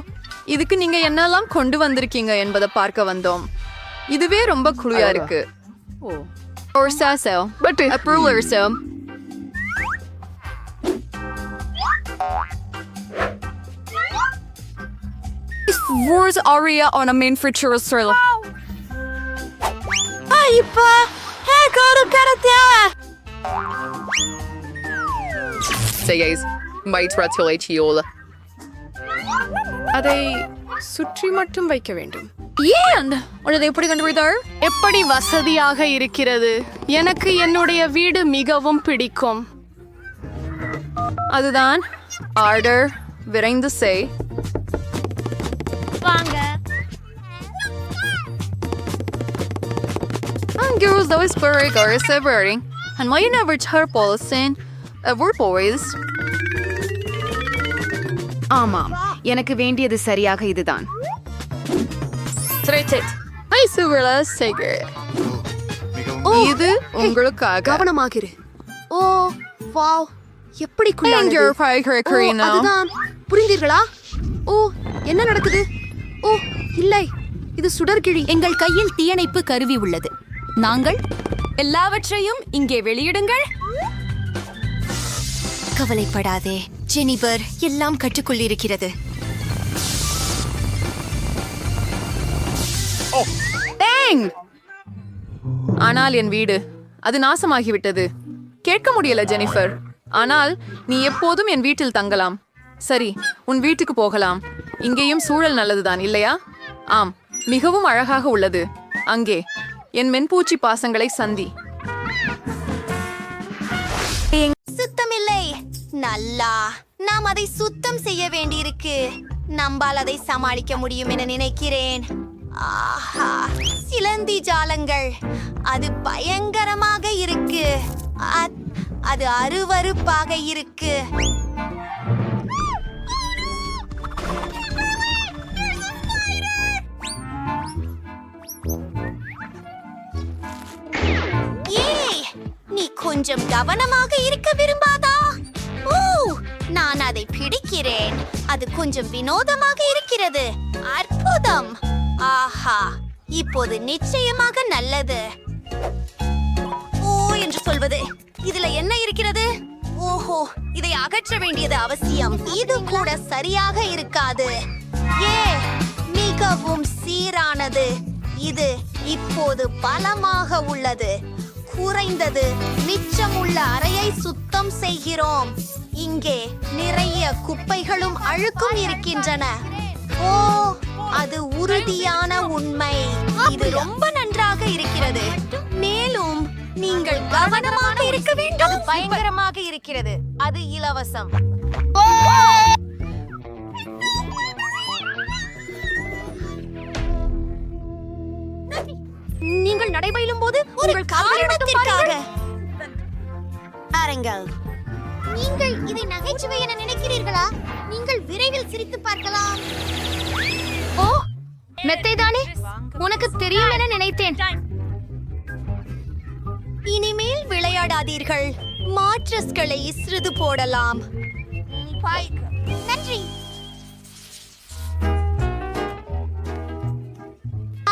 இதுக்கு நீங்க என்னெல்லாம் கொண்டு வந்திருக்கீங்க என்பதை பார்க்க வந்தோம். இதுவே ரொம்ப குளியா இருக்கு. Or so, but a ruler so. Wars aria on a main for Churrasrilla. இப்ப ஹேக்கோடு கடத்தியா? Sayes, might ratulate you. அதை சுற்றி மட்டும் வைக்க வேண்டும். ஏன் உனது எப்படி கண்டுபிடித்தாள்? எப்படி வசதியாக இருக்கிறது. எனக்கு என்னுடைய வீடு மிகவும் பிடிக்கும். அதுதான் ஆர்டர். விரைந்து செய். வாங்க. Girls those burger are severing. And why you never turple sin? We're boys. ஆமாம், எனக்கு வேண்டியது சரியாக இதுதான். Hi, Suverla Sager. இது உங்களுக்காக. கவனமாகிரு. ஓ, வாவ், எப்படி குள்ளானது. அதுதான், புரிந்தீர்களா? ஓ, என்ன நடக்குது? ஓ, இல்லை, இது சுடர்கிழி. எங்கள் கையில் தீயணைப்பு கருவி உள்ளது. நாங்கள் எல்லாவற்றையும் இங்கே வெளியிடுங்கள். கவலைப்படாதே ஜெனிபர், எல்லாம் கட்டுக்குள்ளிருக்கிறது. ஆனால் என் வீடு அது நாசமாகிவிட்டது. கேட்க முடியல ஜெனிஃபர். ஆனால் நீ எப்போதும் என் வீட்டில் தங்கலாம். சரி, உன் வீட்டுக்கு போகலாம். இங்கேயும் சூழல் நல்லதுதான் இல்லையா? ஆம், மிகவும் அழகாக உள்ளது. அங்கே என் மென்பூச்சி பாசங்களை சந்தி. சுத்தமில்லை. நல்லா, நாம் அதை சுத்தம் செய்ய வேண்டியிருக்கு. நம்பால் அதை சமாளிக்க முடியும் என நினைக்கிறேன். ஆஹா, சிலந்தி ஜாலங்கள், அது பயங்கரமாக இருக்கு. அது அருவருப்பாக இருக்கு. ஏய், நீ கொஞ்சம் கவனமாக இருக்க விரும்பாதா? ஓ, நான் அதை பிடிக்கிறேன். அது கொஞ்சம் வினோதமாக இருக்கிறது. அற்புதம். ஆஹா, இப்போது நிச்சயமாக நல்லது. ஓ என்று சொல்வது, இதுல என்ன இருக்கிறது? ஓஹோ, இதை அகற்ற வேண்டியது அவசியம். இது கூட சரியாக இருக்காது. மிகவும் சீரானது. இது இப்போது பலமாக உள்ளது. குறைந்தது மிச்சமுள்ள அறையை சுத்தம் செய்கிறோம். இங்கே நிறைய குப்பைகளும் அழுக்கும் இருக்கின்றன. ஓ, அது உறுதியான உண்மை. இது ரொம்ப நன்றாக இருக்கிறது. மேலும் நீங்கள் கவனமாக இருக்க வேண்டும். அது பயங்கரமாக இருக்கிறது. அது இலவசம். நீங்கள் நடைபயிலும் போது உங்கள் காரணத்திற்காக பாருங்கள். நீங்கள் இதை நகைச்சுவை என நினைக்கிறீர்களா? நீங்கள் விரைவில் சிரித்து பார்க்கலாம். ஓ, மெத்தைதானே? உனக்கு தெரியும் என நினைத்தேன். இனிமேல் விளையாடாதீர்கள். மாட்ரஸ்களை சிறிது போடலாம். நன்றி.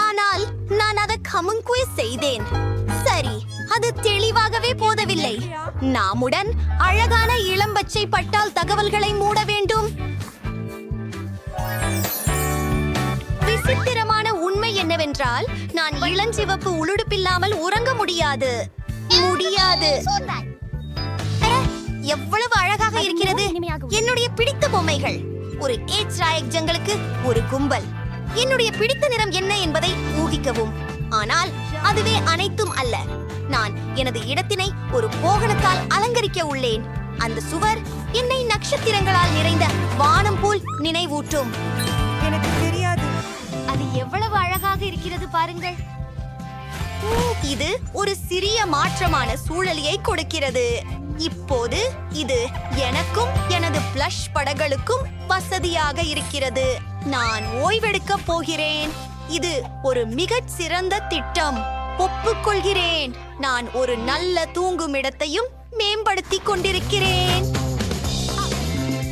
ஆனால் நான் அதை கமுங்குவே செய்தேன். சரி, அது தெளிவாகவே போதவில்லை. நாமுடன் அழகான இளம்பச்சை பட்டால் தகவல்களை மூட வேண்டும். விசித்திரமான உண்மை என்னவென்றால், நான் இளஞ்சிவப்பு உளுடுப்பில்லாமல் உறங்க முடியாது. எவ்வளவு அழகாக இருக்கிறது. என்னுடைய பிடித்த பொம்மைகள். ஒரு ஏச்ராயக்ஜங்களுக்கு ஒரு கும்பல். என்னுடைய பிடித்த நிறம் என்ன என்பதை ஊகிக்கவும். ஆனால் அதுவே அனைத்தும் அல்ல. நான் எனது இடத்தினை ஒரு போகனத்தால் அலங்கரிக்க உள்ளேன். அந்த சுவர் என்னை நட்சத்திரங்களால் நிறைந்த வானம் போல் நினைவூட்டும். எனக்கு தெரியாது. அது எவ்வளவு அழகாக இருக்கிறது பாருங்கள். இது ஒரு சிறிய மாற்றமான சூழலியை கொடுக்கிறது. இப்போது இது எனக்கும் எனது பிளஷ் படங்களுக்கும் வசதியாக இருக்கிறது. நான் ஓய்வெடுக்க போகிறேன். இது ஒரு மிகச் சிறந்த திட்டம். ஒப்புக்கொள்கிறேன். நான் ஒரு நல்ல தூங்கும் இடத்தையும் மேம்படுத்திக் கொண்டிருக்கிறேன்.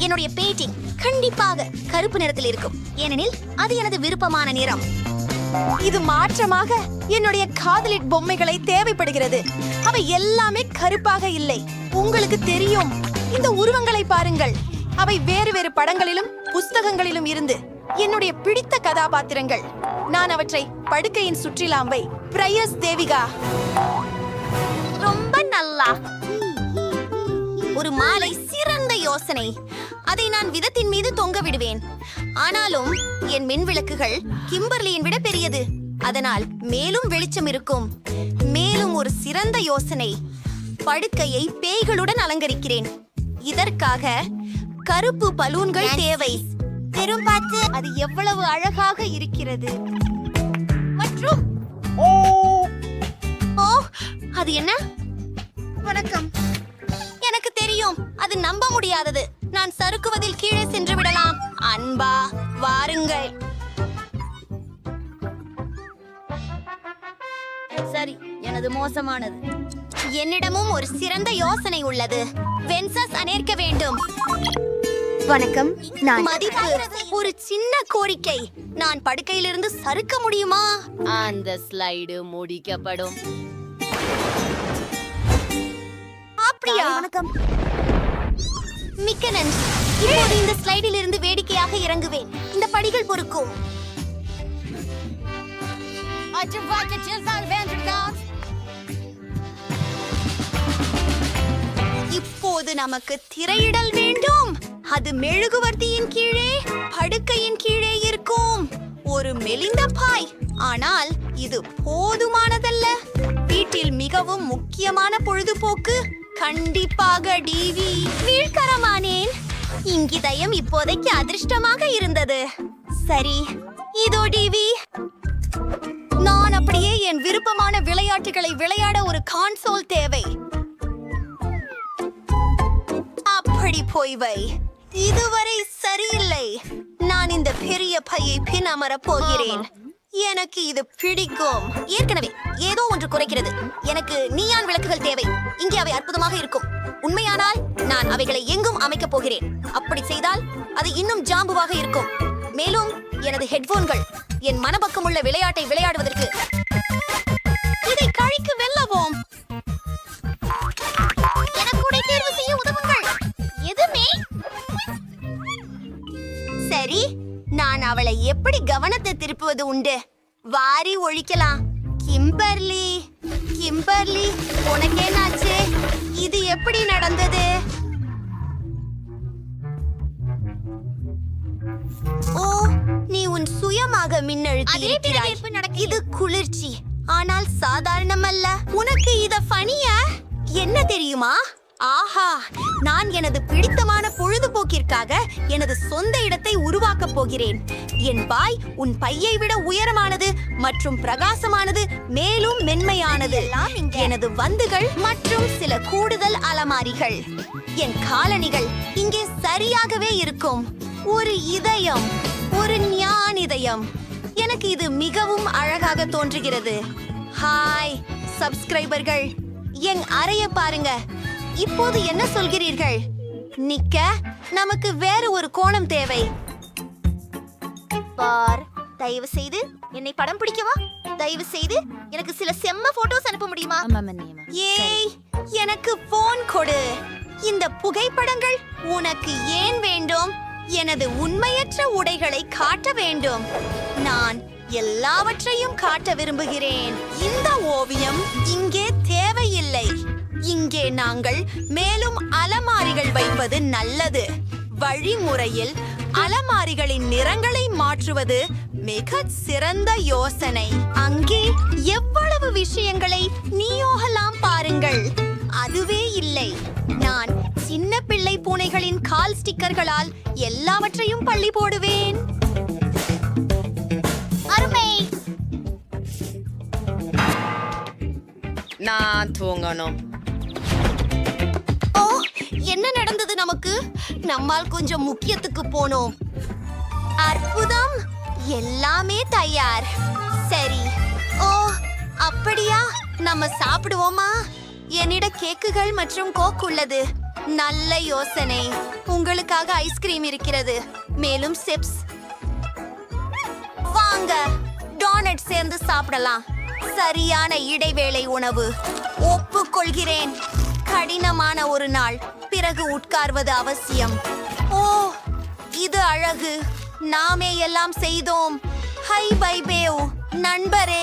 என்னுடைய பெயிண்டிங் கண்டிப்பாக கருப்பு நிறத்தில் இருக்கும், ஏனெனில் அது எனது விருப்பமான நிறம். இது மாற்றமாக என்னுடைய காதலிட் பொம்மைகளை தேவைப்படுகிறது. அவை எல்லாமே கருப்பாக இல்லை. உங்களுக்கு தெரியும், இந்த உருவங்களை பாருங்கள். அவை வேறு வேறு படங்களிலும் புஸ்தகங்களிலும் இருந்து என்னுடைய பிடித்த கதாபாத்திரங்கள். நான் அவற்றை படுக்கையின் சுற்றிலாம்பை பிரையஸ் தேவிகா. ரொம்ப நல்லா. ஒரு மாலை சிறந்த யோசனை. அதை நான் விதத்தின் மீது தொங்க விடுவேன். ஆனாலும் என் மின் விளக்குகள் கிம்பர்லியின் விட பெரியது. அதனால் மேலும் வெளிச்சம் இருக்கும். மேலும் ஒரு சிறந்த யோசனை. படுக்கையை பேய்களுடன் அலங்கரிக்கிறேன். இதற்காக கருப்பு பலூன்கள் தேவை. பெரும் பார்த்து, அது எவ்வளவு அழகாக இருக்கிறது. மற்றும் ஓ, அது என்ன? வணக்கம். எனக்கு தெரியும், அது நம்ப முடியாதது. நான் சறுக்குவதில் கீழே சென்று விடலாம். அன்பா, வாருங்கள். சரி, எனது மோசமானது. என்னிடமும் ஒரு சிறந்த யோசனை உள்ளது. வென்சஸ் அனேற்க வேண்டும். வணக்கம். நான் மதிப்பு. ஒரு சின்ன கோரிக்கை. நான் படுக்கையிலிருந்து சறுக்க முடியுமா? அந்த ஸ்லைடு முடிக்கப்படும். அப்படியா? வணக்கம். மிக்க நன்றி. இப்போது இந்த ஸ்லைடில் இருந்து வேடிக்கையாக இறங்குவேன். இந்த படிகள் பொறுக்கும். இப்போது நமக்கு திரையிடல் வேண்டும். அது மெழுகுவர்த்தியின் கீழே, படுக்கையின் கீழே இருக்கும். ஒரு மெலிந்த பாய். ஆனால் இது போதுமானதல்ல. வீட்டில் மிகவும் முக்கியமான பொழுதுபோக்கு கண்டிப்பாக டிவி. வீழ்கரமானேன். இங்கிதயம் இப்போதைக்கு அதிர்ஷ்டமாக இருந்தது. சரி, இதோ டிவி. நான் அப்படியே என் விருப்பமான விளையாட்டுகளை விளையாட ஒரு கான்சோல் தேவை. போய் வை. இதுவரை சரியில்லை. நான் இந்த பெரிய பையை பின் அமரப் போகிறேன். எனக்கு இது பிடிக்கும். ஏற்கனவே ஏதோ ஒன்று குறைக்கிறது. எனக்கு நீயான் விளக்குகள் தேவை. இங்கே அவை அற்புதமாக இருக்கும். உண்மையானால் நான் அவைகளை எங்கும் அமைக்கப் போகிறேன். அப்படி செய்தால் அது இன்னும் ஜாம்புவாக இருக்கும். மேலும் எனது ஹெட்போன்கள் என் மனப்பக்கமுள்ள விளையாட்டை விளையாடுவதற்கு இதை கழிக்கு வெல்லவோம். எனக்கு உடை தேர்வு செய்ய உதவுங்கள். எதுமே சரி. நான் அவளை எப்படி கவனத்தை திருப்புவது உண்டு? வாரி ஒழிக்கலாம். Kimberly, Kimberly, உனக்கேனாச்சு? இது எப்படி நடந்தது? ஓ, நீ உன் சுயமாக மின்னழுத்தி இருக்கிறாய். இது குளிர்ச்சி, ஆனால் சாதாரணமல்ல. உனக்கு இத பணிய என்ன தெரியுமா? ஆஹா, நான் எனது பிடித்தமான பொழுதுபோக்கிற்காக எனது சொந்த இடத்தை உருவாக்கப் போகிறேன். என் பாய் உன் பையை விட உயரமானது மற்றும் பிரகாசமானது, மேலும் மென்மையானது. எனது வந்துகள் மற்றும் சில கூடுதல் அலமாரிகள். என் காலணிகள் இங்கே சரியாகவே இருக்கும். ஒரு இதயம், ஒரு ஞான் இதயம். எனக்கு இது மிகவும் அழகாக தோன்றுகிறது. ஹாய் சப்ஸ்கிரைபர்கள், என் அறைய பாருங்க. இப்போது என்ன சொல்கிறீர்கள்? நிக்க நமக்கு வேறு ஒரு கோணம் தேவை. பார், தயவு செய்து என்னை படம் பிடிக்கவா? தயவு செய்து எனக்கு சில செம்ம போட்டோஸ் அனுப்ப முடியுமா? ஏய், எனக்கு போன் கொடு. இந்த புகைப்படங்கள் உனக்கு ஏன் வேண்டும்? எனது உண்மையற்ற உடைகளை காட்ட வேண்டும். நான் எல்லாவற்றையும் காட்ட விரும்புகிறேன். இந்த ஓவியம் இங்கே தேவையில்லை. இங்கே நாங்கள் மேலும் அலமாரிகள் வைப்பது நல்லது. வழிமுறையில் அலமாரிகளின் நிறங்களை மாற்றுவது மிக சிறந்த யோசனை. அங்கே எவ்வளவு விஷயங்களை நீயோகலாம் பாருங்கள். அதுவே இல்லை. நான் சின்ன பிள்ளை பூனைகளின் கால் ஸ்டிக்கர்களால் எல்லாவற்றையும் பள்ளி போடுவேன். அருமை. நான் தூங்கணும். ஓ, என்ன நடந்தது நமக்கு? நம்மால் கொஞ்சம் முக்கியத்துக்கு போனோம். அற்புதம், எல்லாமே தயார். சரி. ஓ, அப்படியா? நம்ம சாப்பிடுவோமா? என்னிட கேக்குகள் மற்றும் கோக் உள்ளது. நல்ல யோசனை. உங்களுக்காக ஐஸ்கிரீம் இருக்கிறது, மேலும் சிப்ஸ். வாங்க டோனட் சேர்ந்து சாப்பிடலாம். சரியான இடைவேளை உணவு. ஒப்புக்கொள்கிறேன், கடினமான ஒரு நாள் பிறகு உட்கார்வது அவசியம். ஓ, இது அழகு. நாமே எல்லாம் செய்தோம். ஹை பை பேவ் நண்பரே.